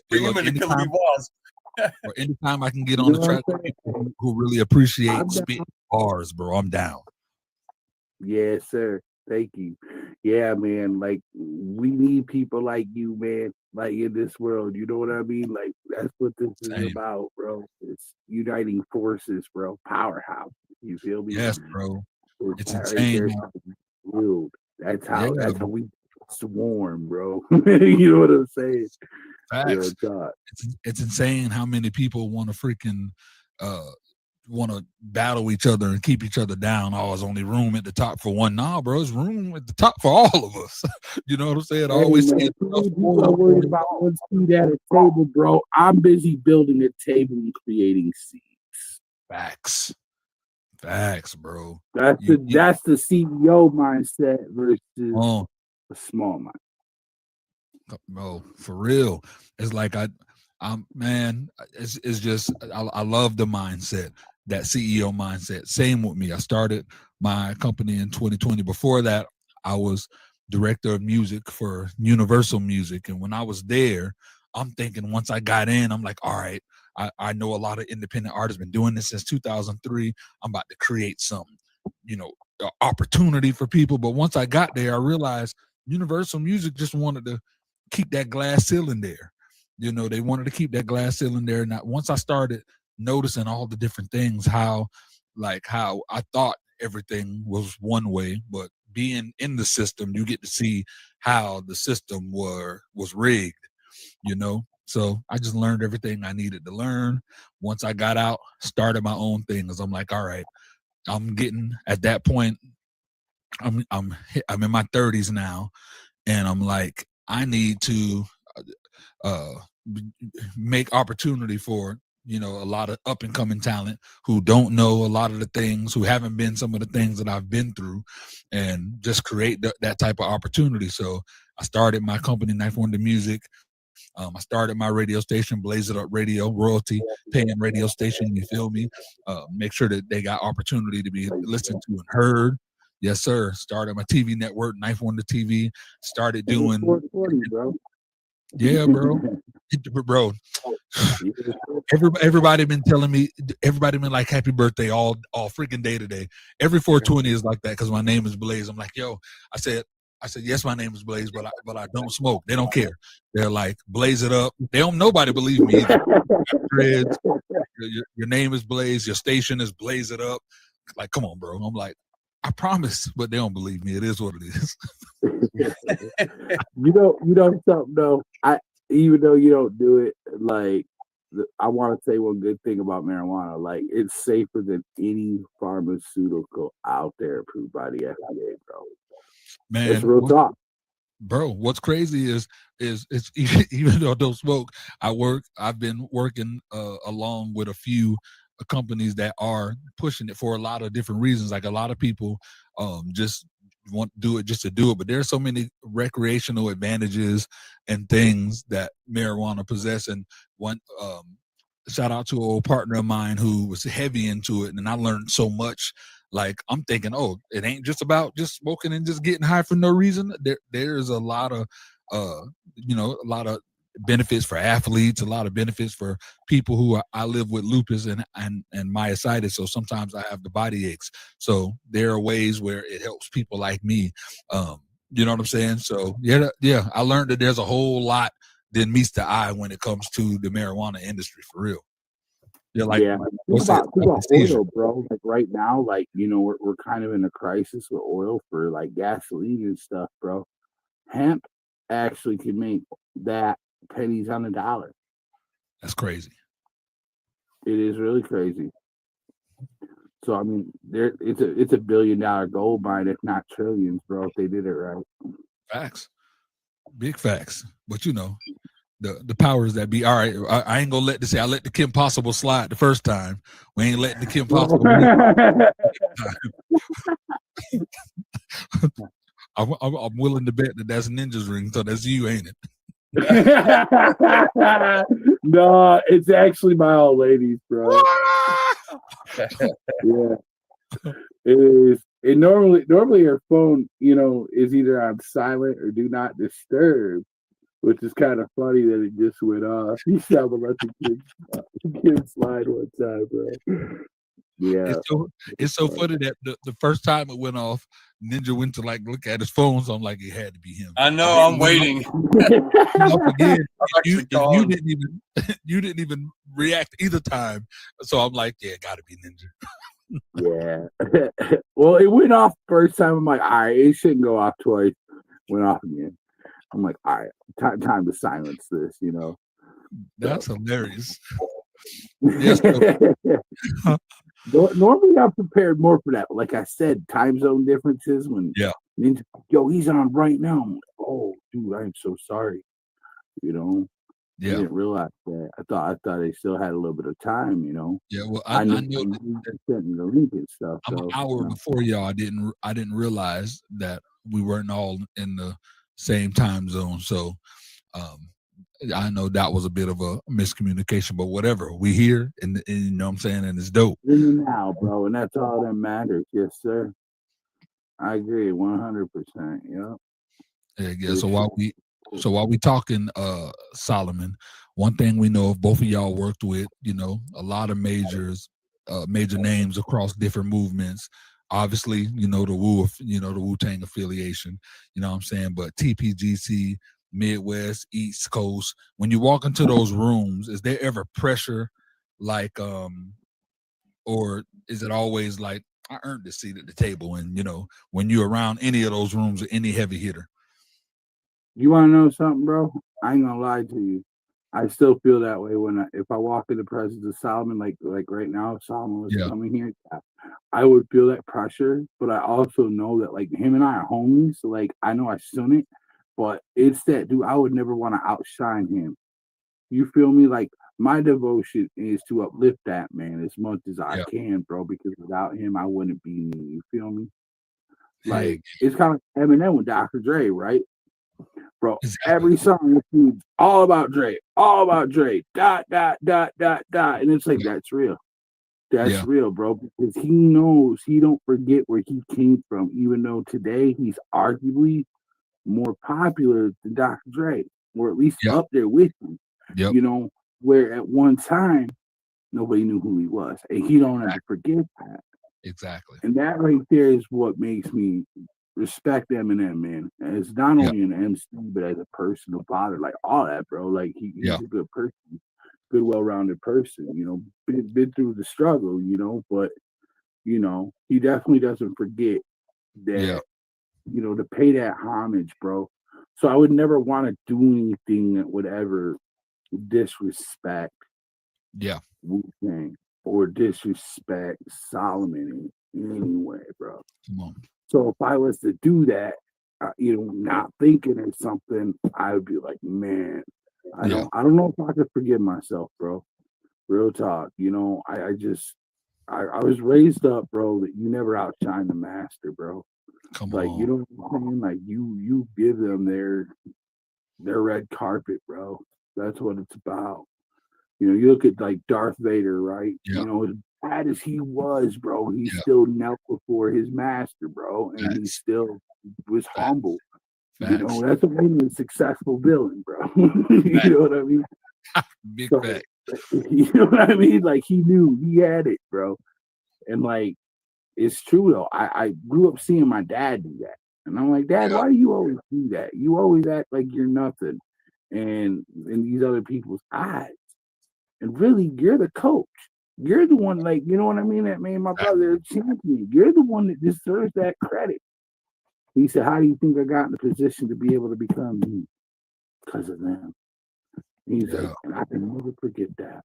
bring him in to Killer Bee Wasp. Or anytime I can get on the track with people who really appreciate spitting bars, bro, I'm down. Yes, sir. Thank you. Yeah, man. Like, we need people like you, man. Like, in this world, you know what I mean? Like, that's what this is about, bro. It's uniting forces, bro. Powerhouse. You feel me? Yes, bro. It's insane. That's how we swarm, bro. You know what I'm saying? Facts. It's insane how many people want to freaking want to battle each other and keep each other down. Oh, there's only room at the top for one. Nah, bro, there's room at the top for all of us. You know what I'm saying? I always say I'm worried about one seat at a table, bro. I'm busy building a table and creating seats. Facts, bro. That's the CEO mindset versus a small mind. Bro, for real. It's like it's just I love the mindset, that CEO mindset. Same with me. I started my company in 2020. Before that, I was director of music for Universal Music. And when I was there, I'm thinking, once I got in, I'm like, all right, I know a lot of independent artists, been doing this since 2003. I'm about to create something, opportunity for people. But once I got there, I realized Universal Music just wanted to keep that glass ceiling there. You know, they wanted to keep that glass ceiling there. And once I started noticing all the different things, how I thought everything was one way, but being in the system, you get to see how the system was rigged, you know. So I just learned everything I needed to learn. Once I got out, started my own thing, because I'm like, all right, I'm getting at that point. I'm in my 30s now, and I'm like, I need to make opportunity for, you know, a lot of up and coming talent who don't know a lot of the things, who haven't been some of the things that I've been through, and just create that type of opportunity. So I started my company, Knife Wonder Music. I started my radio station, Blaze It Up Radio, royalty paying radio station. You feel me? Make sure that they got opportunity to be listened to and heard. Yes, sir. Started my TV network, Knife Wonder TV. Started doing. 440, bro. Yeah, bro. Bro, everybody been telling me, everybody been like, happy birthday all freaking day today. Every 420 is like that, because my name is Blaze. I'm like, yo, I said, yes, my name is Blaze, but I don't smoke. They don't care. They're like, blaze it up. Nobody believe me either. Your name is Blaze. Your station is Blaze It Up. Like, come on, bro. I'm like, I promise, but they don't believe me. It is what it is. You know something though. Even though you don't do it, like, I want to say one good thing about marijuana. Like, it's safer than any pharmaceutical out there approved by the FDA, bro. Man, it's real talk. Bro, what's crazy is it's even though I don't smoke, I've been working along with a few companies that are pushing it for a lot of different reasons. Like, a lot of people just want to do it just to do it, but there's so many recreational advantages and things that marijuana possess. And one shout out to an old partner of mine who was heavy into it, and I learned so much. Like, I'm thinking, oh, it ain't just about just smoking and just getting high for no reason. There's a lot of a lot of benefits for athletes, a lot of benefits for people who I live with lupus and myositis, so sometimes I have the body aches. So there are ways where it helps people like me. You know what I'm saying? So yeah, I learned that there's a whole lot that meets the eye when it comes to the marijuana industry, for real. Like, yeah, think about oil, bro. Like, right now, like, you know, we're kind of in a crisis with oil for like gasoline and stuff, bro. Hemp actually can make that pennies on the dollar. That's crazy. It is really crazy. So I mean, it's a $1 billion gold mine, if not trillions, bro. If they did it right. Facts, big facts. But you know, the powers that be. All right, I ain't gonna let this say. I let the Kim Possible slide the first time. We ain't letting the Kim Possible. I'm willing to bet that that's Ninja's ring. So that's you, ain't it? No, it's actually my old lady's, bro. Yeah, it is. And normally her phone, you know, is either on silent or do not disturb, which is kind of funny that it just went off. You should let the kids slide one time, bro. Yeah, it's so funny that the first time it went off, Ninja went to like look at his phone, so I'm like, it had to be him. I know, I'm waiting. Again, you didn't even react either time, so I'm like, yeah, it got to be Ninja. Yeah. Well, it went off first time. I'm like, all right, it shouldn't go off twice. Went off again. I'm like, all right, time to silence this, you know. That's hilarious. Yes. Normally I'm prepared more for that. Like I said, time zone differences when Ninja, yo, he's on right now. I'm like, oh, dude, I'm so sorry. You know. I didn't realize that. I thought they still had a little bit of time, you know. Yeah, well, I know sending the link and stuff. I'm an hour before y'all. I didn't realize that we weren't all in the same time zone. So I know that was a bit of a miscommunication, but whatever. We here, and you know what I'm saying, and it's dope. Now, bro, and that's all that matters. Yes, sir. I agree, 100%. Yeah. Yeah. So while we talking, Solomon, one thing we know, if both of y'all worked with, you know, a lot of major names across different movements, Obviously, the Wu-Tang affiliation, you know what I'm saying? But TPGC, Midwest, East Coast, when you walk into those rooms, is there ever pressure like or is it always like I earned the seat at the table? And when you're around any of those rooms or any heavy hitter. You want to know something, bro? I ain't gonna lie to you. I still feel that way if I walk in the presence of Solomon, like right now, if Solomon was coming here, I would feel that pressure. But I also know that like him and I are homies. So like I know I shouldn't, but it's that dude. I would never want to outshine him. You feel me? Like my devotion is to uplift that man as much as I can, bro. Because without him, I wouldn't be me. You feel me? Like it's kind of Eminem with Dr. Dre, right? Bro, every song is all about Dre, dot, dot, dot, dot, dot. And it's like, that's real. That's real, bro, because he knows he don't forget where he came from, even though today he's arguably more popular than Dr. Dre, or at least up there with him. Where at one time, nobody knew who he was. And he don't ever forget that. Exactly. And that right there is what makes me respect Eminem, man. As not only an MC, but as a person, a father, like all that, bro. Like he's a good person, good, well-rounded person. Been through the struggle, but he definitely doesn't forget that. To pay that homage, bro. So I would never want to do anything that would ever disrespect, Wu-Tang or disrespect Solomon in any way, bro. Come on. So if I was to do that, not thinking or something, I would be like, man, I don't know if I could forgive myself, bro. Real talk. I was raised up, bro, that you never outshine the master, bro. Come like, on. You know what I'm saying? Like you give them their red carpet, bro. That's what it's about. You look at like Darth Vader, right? As bad as he was, bro, he still knelt before his master, bro, and he still was humble. That's what made him a successful villain, bro. You know what I mean? Big fact. You know what I mean? Like he knew he had it, bro. And like it's true though. I grew up seeing my dad do that. And I'm like, Dad, why do you always do that? You always act like you're nothing. And in these other people's eyes. And really, you're the coach. You're the one, like, you know what I mean? That made my brother a champion. You're the one that deserves that credit. He said, how do you think I got in the position to be able to become me? Because of them. He's like, and I can never forget that.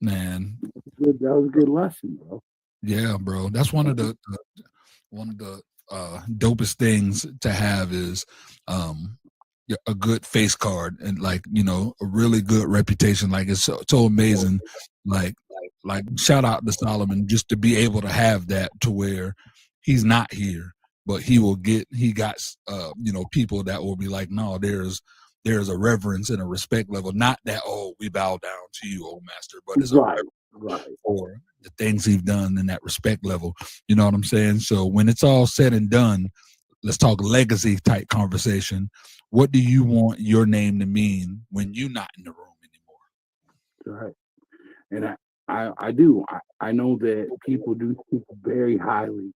Man. That was a good lesson, bro. Yeah, bro. That's one of the dopest things to have is a good face card and like a really good reputation. Like it's so amazing. Like shout out to Solomon just to be able to have that to where he's not here, but he got people that will be like, no, there's a reverence and a respect level. Not that we bow down to you, old master, but it's a reverence for the things he's done in that respect level. You know what I'm saying? So when it's all said and done, let's talk legacy type conversation. What do you want your name to mean when you're not in the room anymore? Right. And I do. I know that people do speak very highly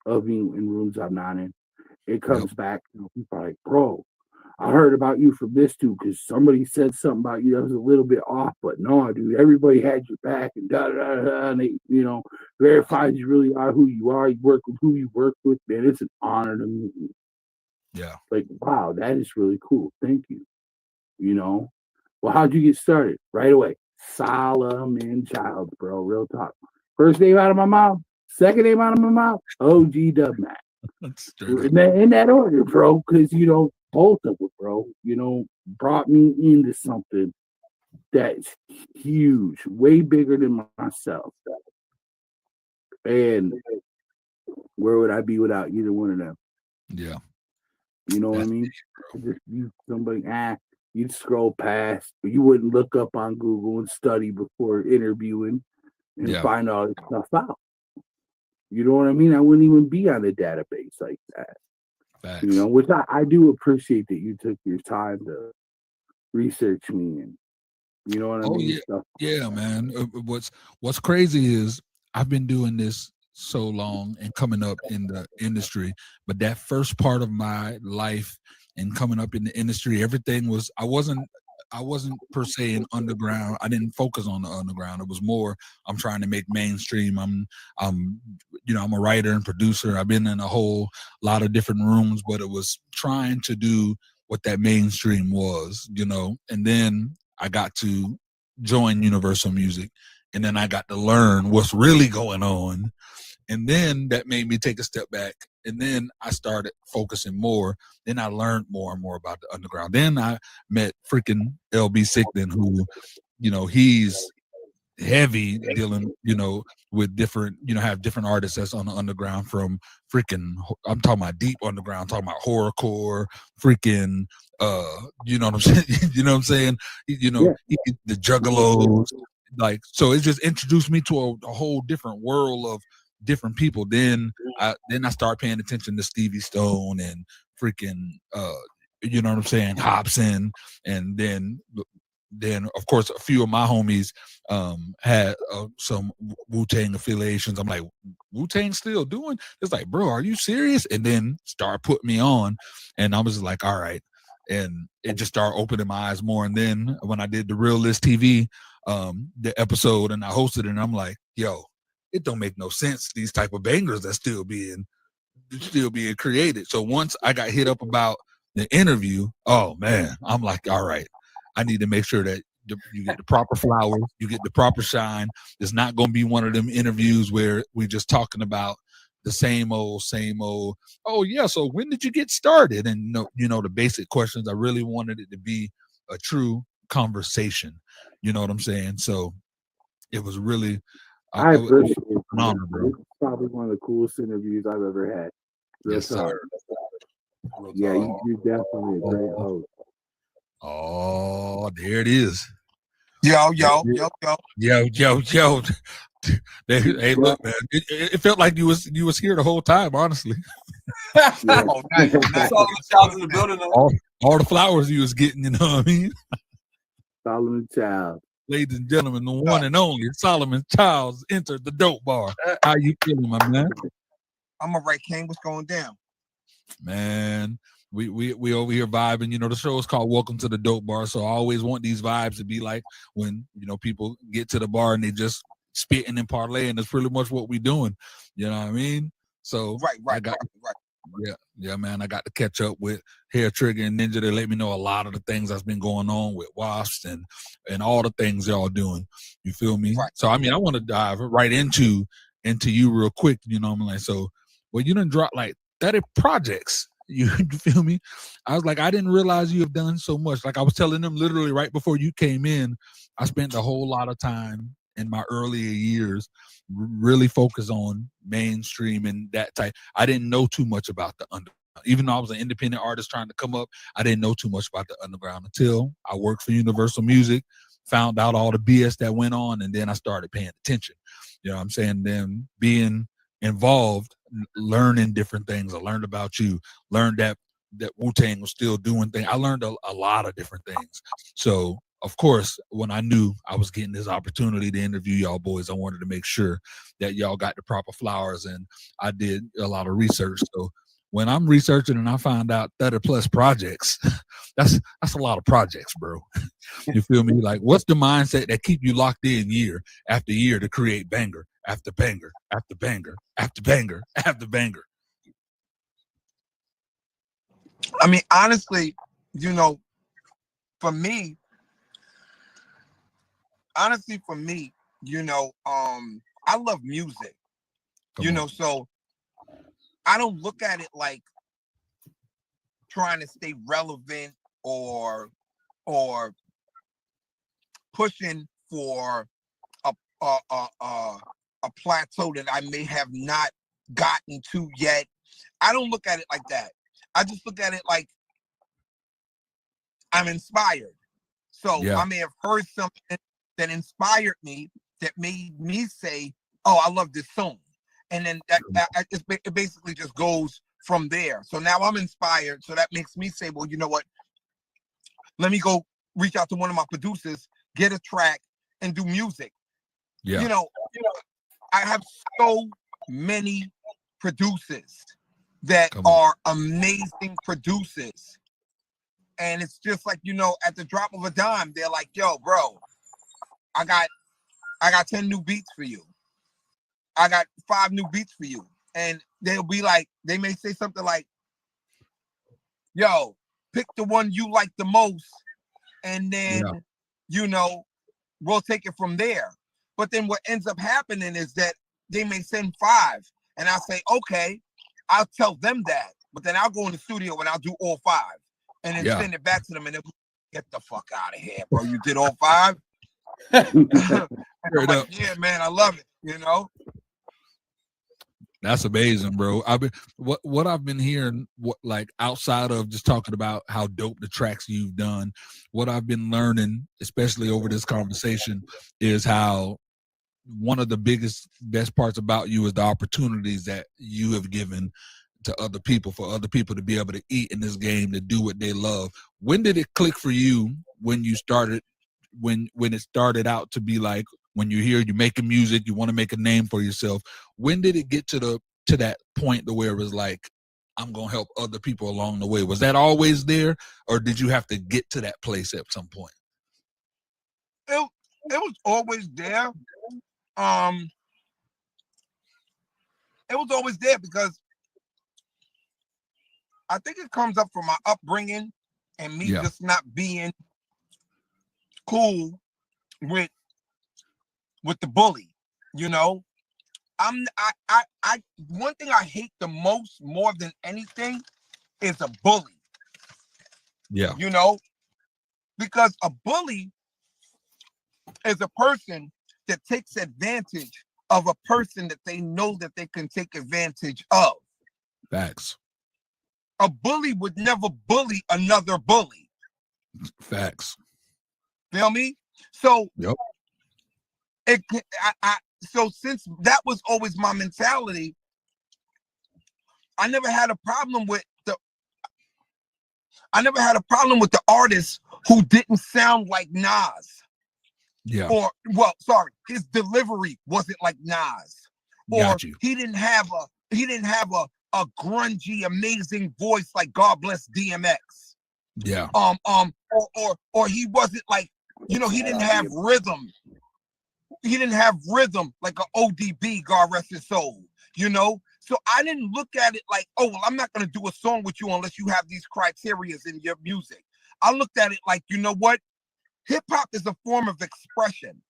of you in rooms I'm not in. It comes back, people are like, bro, I heard about you from this dude because somebody said something about you that was a little bit off, but no, dude, everybody had your back and and they, verified you really are who you are. You work with who you work with, man. It's an honor to meet you. Yeah. Like, wow, that is really cool. Thank you. Well, how'd you get started? Right away. Solomon Childs, bro. Real talk. First name out of my mouth. Second name out of my mouth. OG Dubmac. In that order, bro. Because both of them, bro. Brought me into something that's huge, way bigger than myself. And where would I be without either one of them? Yeah. You know what I mean? Just somebody, you'd scroll past, but you wouldn't look up on Google and study before interviewing and find all this stuff out. You know what I mean? I wouldn't even be on a database like that. Facts. Which I do appreciate that you took your time to research me and you know what I mean? Yeah, man. What's crazy is I've been doing this so long and coming up in the industry, but that first part of my life and coming up in the industry, everything was I wasn't per se in underground. I didn't focus on the underground. It was more I'm trying to make mainstream. I'm I'm a writer and producer. I've been in a whole lot of different rooms, but it was trying to do what that mainstream was, and then I got to join Universal Music, and then I got to learn what's really going on. And then that made me take a step back. And then I started focusing more. Then I learned more and more about the underground. Then I met freaking LB Sickton, who, he's heavy dealing, with different, have different artists that's on the underground from freaking, I'm talking about deep underground, talking about horrorcore, freaking, you know what I'm saying? You know what I'm saying? The Juggalos, so it just introduced me to a whole different world of different people. Then I start paying attention to Stevie Stone and freaking you know what I'm saying, Hobson, and then of course a few of my homies had some Wu-Tang affiliations. I'm like, Wu-Tang still doing? It's like, bro, are you serious? And then start putting me on, and I was like, all right, and it just started opening my eyes more. And then when I did the Real List TV the episode and I hosted it, and I'm like, yo, it don't make no sense, these type of bangers that's still being created. So once I got hit up about the interview, oh man, I'm like, all right, I need to make sure that you get the proper flowers, you get the proper shine. It's not going to be one of them interviews where we're just talking about the same old. Oh yeah, so when did you get started? And the basic questions. I really wanted it to be a true conversation. You know what I'm saying? So it was really. I appreciate it. Phenomenal, bro. It's probably one of the coolest interviews I've ever had. Yes, sir. Yeah, you're definitely a great host. Oh, there it is. Yo. Hey, look, man. It felt like you was here the whole time, honestly. Oh, nice. Child's in the building. All the flowers you was getting, you know what I mean? Solomon Child. Ladies and gentlemen, the one and only Solomon Childs entered the dope bar. How you feeling, my man? I'm all right, King. What's going down? Man, we over here vibing. The show is called Welcome to the Dope Bar, so I always want these vibes to be like when people get to the bar and they just spitting and parlaying. That's pretty much what we doing. You know what I mean? So Right. Yeah, man. I got to catch up with Hair Trigger and Ninja. They let me know a lot of the things that's been going on with Wasps and all the things y'all doing. You feel me? Right. So I want to dive right into you real quick. I'm like, so well, you done dropped like 30 projects. You feel me? I was like, I didn't realize you have done so much. Like I was telling them literally right before you came in, I spent a whole lot of time in my earlier years really focused on mainstream and that type. I didn't know too much about the underground. Even though I was an independent artist trying to come up, I didn't know too much about the underground until I worked for Universal Music, found out all the BS that went on, and then I started paying attention. You know what I'm saying? Then being involved, learning different things. I learned about you, learned that Wu-Tang was still doing things. I learned a lot of different things. So of course, when I knew I was getting this opportunity to interview y'all boys, I wanted to make sure that y'all got the proper flowers, and I did a lot of research. So when I'm researching and I find out 30 plus projects, that's a lot of projects, bro. You feel me? Like, what's the mindset that keep you locked in year after year to create banger after banger after banger after banger after banger? I mean, honestly, for me, I love music. So I don't look at it like trying to stay relevant or pushing for a plateau that I may have not gotten to yet. I don't look at it like that. I just look at it like I'm inspired. So I may have heard something that inspired me, that made me say, oh, I love this song. And then it basically just goes from there. So now I'm inspired. So that makes me say, well, you know what? Let me go reach out to one of my producers, get a track, and do music. Yeah. I have so many producers that are amazing producers. And it's just like, you know, at the drop of a dime, they're like, yo, bro, I got 10 new beats for you. I got 5 new beats for you. And they'll be like, they may say something like, yo, pick the one you like the most. And then, you know, we'll take it from there. But then what ends up happening is that they may send 5. And I'll say, okay, I'll tell them that. But then I'll go in the studio and I'll do all 5. And then send it back to them. And they'll get the fuck out of here, bro. You did all 5? I'm like, yeah, man, I love it, you know? That's amazing, bro. What I've been hearing, like outside of just talking about how dope the tracks you've done, what I've been learning, especially over this conversation, is how one of the best parts about you is the opportunities that you have given to other people, for other people to be able to eat in this game, to do what they love. When did it click for you when you started, when it started out to be like, when you're making music, you want to make a name for yourself? When did it get to that point to where it was like, I'm going to help other people along the way? Was that always there, or did you have to get to that place at some point? It was always there. It was always there because I think it comes up from my upbringing and me just not being cool with the bully, you know. One thing I hate the most, more than anything, is a bully. Yeah. You know, because a bully is a person that takes advantage of a person that they know that they can take advantage of. Facts. A bully would never bully another bully. Facts. Feel me? So yep. So since that was always my mentality, I never had a problem with the artists who didn't sound like Nas. Yeah. Or, well, sorry, his delivery wasn't like Nas. Or he didn't have a grungy, amazing voice like God Bless DMX. Yeah. Or he wasn't like, you know, he didn't have rhythm. He didn't have rhythm like an ODB, God rest his soul, you know? So I didn't look at it like, oh, well, I'm not going to do a song with you unless you have these criteria in your music. I looked at it like, you know what? Hip hop is a form of expression.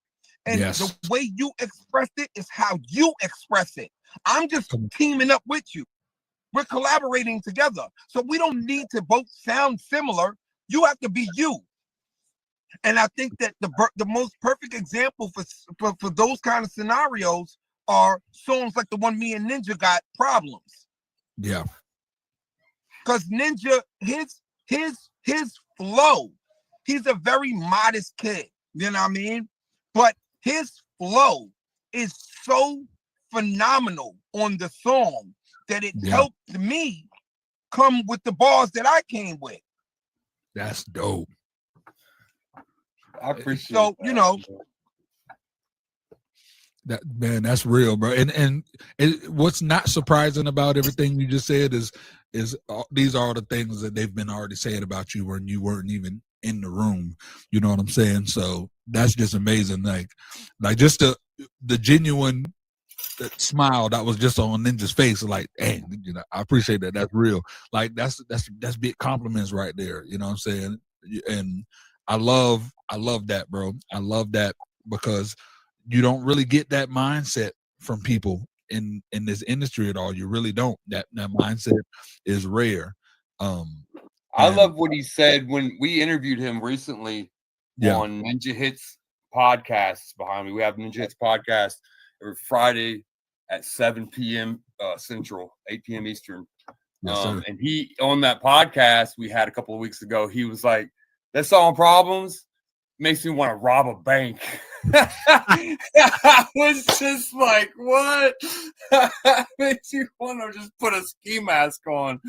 And the way you express it is how you express it. I'm just teaming up with you. We're collaborating together. So we don't need to both sound similar. You have to be you. And I think that the most perfect example for those kind of scenarios are songs like the one me and Ninja got, Problems. Yeah. Because Ninja, his flow, he's a very modest kid, you know what I mean? But his flow is so phenomenal on the song that it helped me come with the bars that I came with. That's dope. I appreciate so that. You know, that, man, that's real, bro. And what's not surprising about everything you just said is these are all the things that they've been already saying about you when you weren't even in the room. You know what I'm saying? So that's just amazing. Like just the genuine smile that was just on Ninja's face. Like, hey, you know, I appreciate that. That's real. Like that's big compliments right there. You know what I'm saying? And I love that, bro. I love that because you don't really get that mindset from people in this industry at all. You really don't. That mindset is rare. I love what he said when we interviewed him recently on Ninja Hits podcasts behind me. We have Ninja Hits podcast every Friday at 7 p.m. Central, 8 p.m. Eastern. Yes, and he, on that podcast we had a couple of weeks ago, he was like, that song Problems makes me want to rob a bank. I was just like, what? Makes you want to just put a ski mask on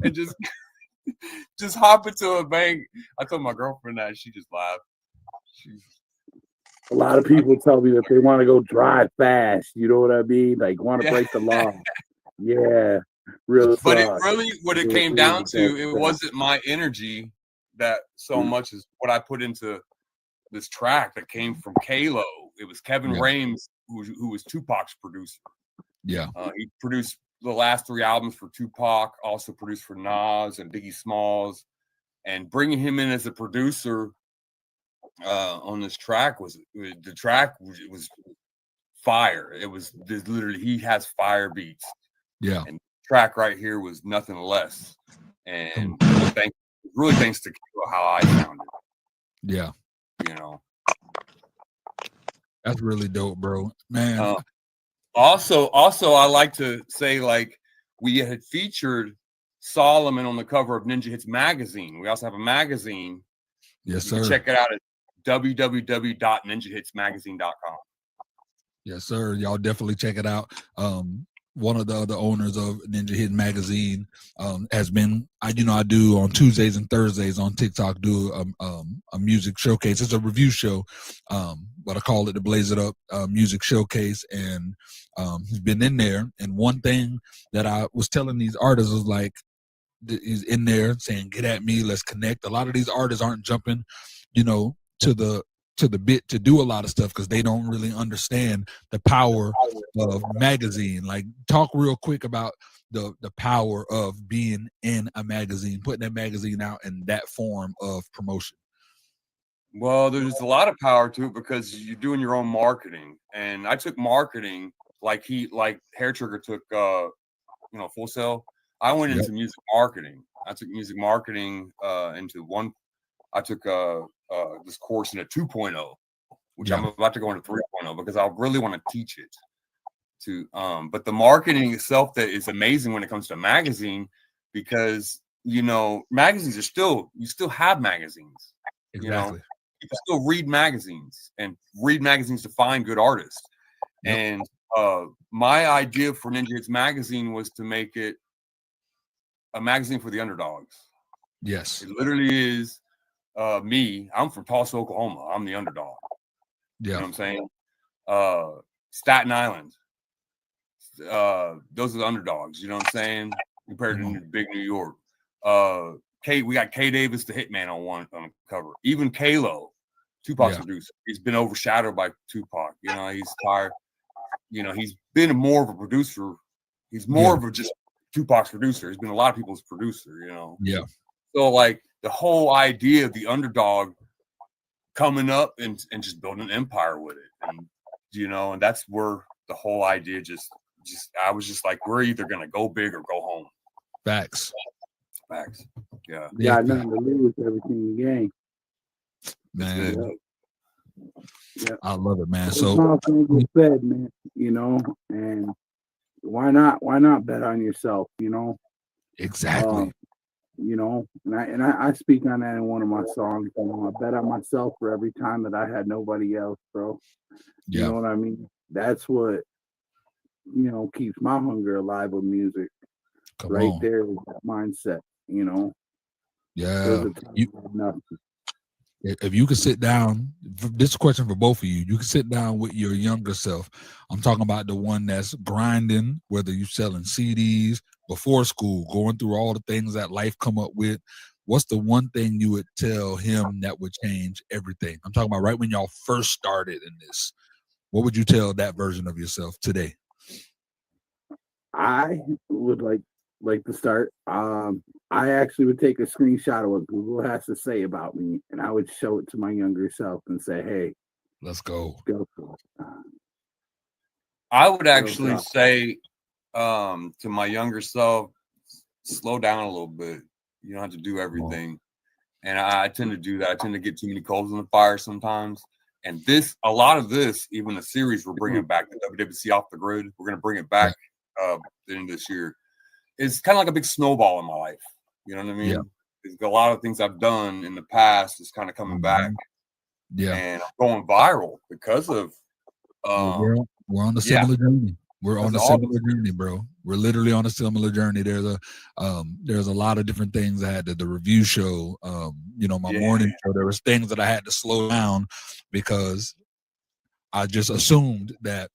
and just hop into a bank. I told my girlfriend that, she just laughed. A lot of people tell me that they want to go drive fast. You know what I mean? Like want to break the law. Yeah, real. But it really, what it came down to, it wasn't my energy that so much as what I put into this track that came from Kalo. It was Kevin Rames, who was Tupac's producer. Yeah, he produced the last 3 albums for Tupac, also produced for Nas and Biggie Smalls, and bringing him in as a producer on this track was fire. It was literally, he has fire beats. Yeah, and the track right here was nothing less. And really thanks to Kalo how I sounded. Yeah, you know, that's really dope, bro. Man. Also, I like to say, like, we had featured Solomon on the cover of Ninja Hits magazine. We also have a magazine. Yes, you sir. Can check it out at www.ninjahitsmagazine.com. Yes, sir. Y'all definitely check it out. One of the other owners of Ninja Hit magazine has been, I do on Tuesdays and Thursdays on TikTok, do a music showcase. It's a review show, but I call it the Blaze It Up music showcase. And he's been in there. And one thing that I was telling these artists was like, he's in there saying, get at me, let's connect. A lot of these artists aren't jumping, to the bit to do a lot of stuff because they don't really understand the power of magazine. Like, talk real quick about the power of being in a magazine, putting that magazine out in that form of promotion. Well, there's a lot of power to it because you're doing your own marketing. And I took marketing like Hair Trigger took Full Sail. I went into music marketing. I took music marketing into one. I took this course in a 2.0, which I'm about to go into 3.0 because I really want to teach it to. But the marketing itself that is amazing when it comes to a magazine, because magazines are you still have magazines. Exactly. People still read magazines to find good artists. Yep. And my idea for Ninja Hits magazine was to make it a magazine for the underdogs. Yes, it literally is. Me, I'm from Tulsa, Oklahoma. I'm the underdog. Yeah. You know what I'm saying? Staten Island. Those are the underdogs, you know what I'm saying? Compared to big New York. We got K Davis the Hitman on the cover. Even Kalo, Tupac's producer. He's been overshadowed by Tupac. He's tired. He's been more of a producer. He's more of a just Tupac's producer. He's been a lot of people's producer, Yeah. So like the whole idea of the underdog coming up and just building an empire with it. And and that's where the whole idea I was just like, we're either gonna go big or go home. Facts. Yeah. Yeah, nothing to lose, everything to gain. Man. Yeah. I love it, man. So get fed, man, and why not bet on yourself, Exactly. And I speak on that in one of my songs. I bet on myself for every time that I had nobody else, bro. You know what I mean? That's what keeps my hunger alive with music. There is that mindset, Yeah. If you could sit down, this is a question for both of you. You can sit down with your younger self. I'm talking about the one that's grinding, whether you're selling CDs before school, going through all the things that life come up with. What's the one thing you would tell him that would change everything? I'm talking about right when y'all first started in this. What would you tell that version of yourself today? I would like to start. I actually would take a screenshot of what Google has to say about me, and I would show it to my younger self and say, "Hey, let's go." I would actually say to my younger self, slow down a little bit. You don't have to do everything. And I tend to do that. I tend to get too many coals in the fire sometimes. And a lot of this, even the series we're bringing back, the WWC Off the Grid, we're going to bring it back at the end of this year. It's kind of like a big snowball in my life. You know what I mean? There's a lot of things I've done in the past is kind of coming back. Yeah. And I'm going viral because of we're on a similar journey. We're on a similar journey, bro. We're literally on a similar journey. There's a lot of different things I had to the review show, my morning show. There was things that I had to slow down because I just assumed that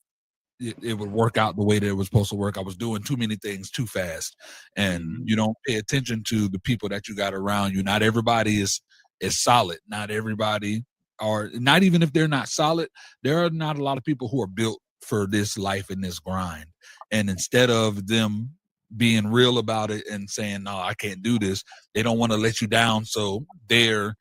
it would work out the way that it was supposed to work. I was doing too many things too fast, and you don't pay attention to the people that you got around you. Not everybody is solid. Not everybody are, not even if they're not solid, there are not a lot of people who are built for this life and this grind. And instead of them being real about it and saying, no, I can't do this, they don't want to let you down. So they're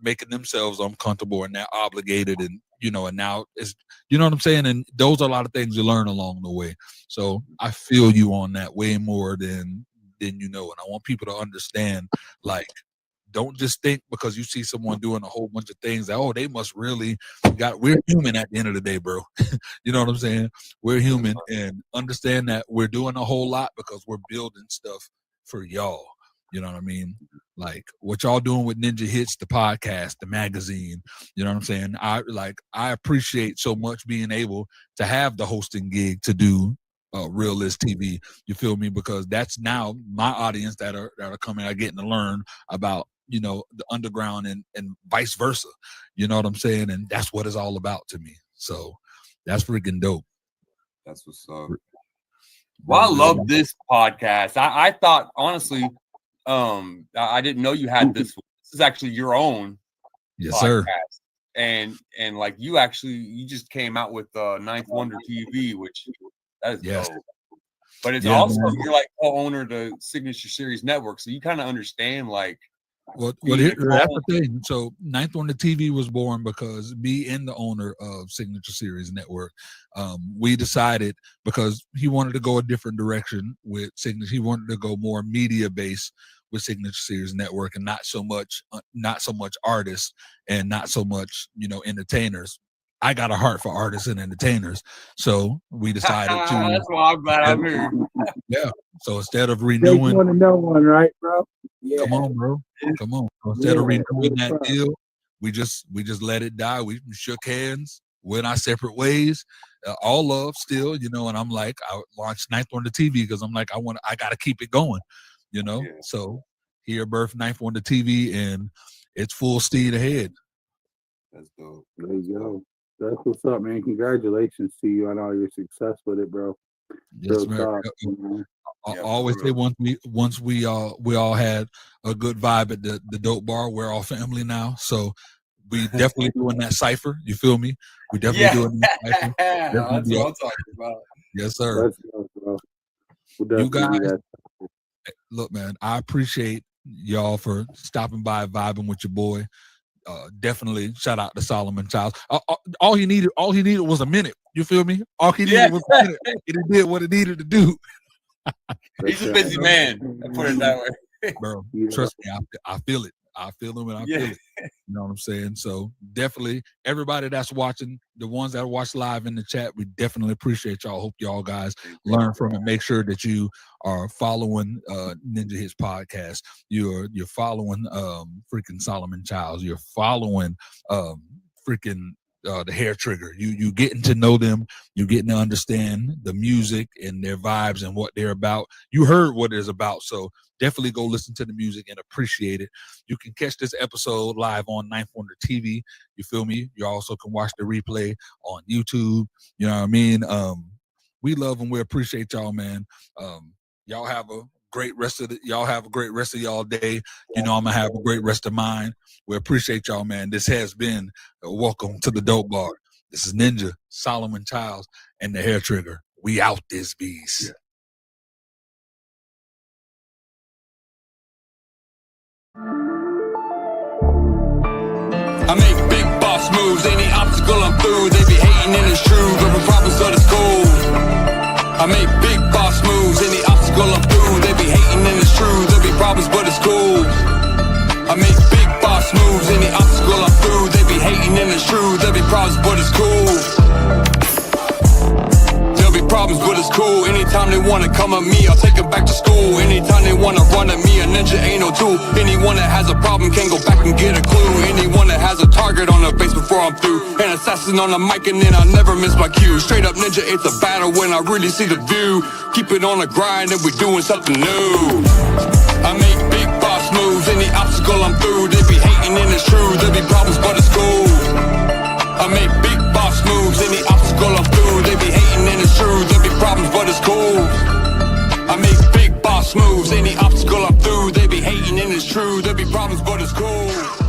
making themselves uncomfortable and they're obligated, and and now it's, what I'm saying? And those are a lot of things you learn along the way. So I feel you on that way more than and I want people to understand, like, don't just think because you see someone doing a whole bunch of things that, oh, they must really we're human at the end of the day, bro. You know what I'm saying? We're human, and understand that we're doing a whole lot because we're building stuff for y'all. You know what I mean? Like what y'all doing with Ninja Hits, the podcast, the magazine, you know what I'm saying? I appreciate so much being able to have the hosting gig to do Realist TV. You feel me? Because that's now my audience that are coming out getting to learn about, the underground and vice versa. You know what I'm saying? And that's what it's all about to me. So that's freaking dope. That's what's up. Well, I love this podcast. I thought, honestly, I didn't know you had this. This is actually your own yes, podcast. Sir. And like you just came out with Ninth Wonder TV, which that is dope. But it's also, you're like co-owner to Signature Series Network, so you kind of understand like. Well, that's the thing. So Ninth Wonder TV was born because me and the owner of Signature Series Network, we decided, because he wanted to go a different direction with Signature. He wanted to go more media based with Signature Series Network, and not so much artists and not so much entertainers. I got a heart for artists and entertainers, so we decided to. That's why I'm glad I'm here. Yeah. So instead of renewing, one to know one, right, bro? Yeah. Come on, bro. Come on. So instead of renewing that deal, we just let it die. We shook hands, went our separate ways. All love still, and I'm like, I launched Ninth Wonder TV because I'm like, I got to keep it going, Yeah. So here birthed Ninth Wonder TV, and it's full steam ahead. That's dope. There you go. That's what's up, man. Congratulations to you on all your success with it, bro. Yes, man. I always say once we all had a good vibe at the dope bar. We're all family now, so we definitely doing that cipher. You feel me? We definitely doing that cipher. That's what I'm talking about. Yes, sir. That's good, bro. We'll you guys, look, man. I appreciate y'all for stopping by, vibing with your boy. Definitely shout out to Solomon Childs. All he needed was a minute. You feel me? All he needed was a minute. He did what it needed to do. He's a busy man. I put it that way. Bro, trust me, I feel it. I feel him and I feel it. You know what I'm saying? So definitely everybody that's watching, the ones that watch live in the chat, we definitely appreciate y'all. Hope y'all guys learn from it. Make sure that you are following Ninja Hits podcast. You're following freaking Solomon Childs. You're following the Hair Trigger. You getting to know them. You getting to understand the music and their vibes and what they're about. You heard what it's about, so definitely go listen to the music and appreciate it. You can catch this episode live on Ninth Wonder TV. You feel me? You also can watch the replay on YouTube. You know what I mean? We love and we appreciate y'all, man. Y'all have a great rest of y'all day. I'm gonna have a great rest of mine. We appreciate y'all, man. This has been Welcome to the Dope Bar. This is Ninja, Solomon Childs, and the Hair Trigger. We out this beast. Yeah. I make big boss moves, any obstacle I'm through. They be hating and it's true, but the problems are the school. I make big boss moves, any obstacle I'm through. They be hating and it's true, there'll be problems but it's cool. I make big boss moves, any obstacle I'm through. They be hating and it's true, there'll be problems but it's cool. Problems, but it's cool. Anytime they wanna come at me, I'll take them back to school. Anytime they wanna run at me, a ninja ain't no tool. Anyone that has a problem can go back and get a clue. Anyone that has a target on their face before I'm through. An assassin on the mic and then I never miss my cue. Straight up ninja, it's a battle when I really see the view. Keep it on the grind and we doing something new. I make big boss moves, any obstacle I'm through. They be hating and it's true, there be problems but it's cool. I make big boss boss moves. Any obstacle I'm through, they be hating and it's true. There be problems, but it's cool. I make big boss moves. Any obstacle I'm through, they be hating and it's true. There be problems, but it's cool.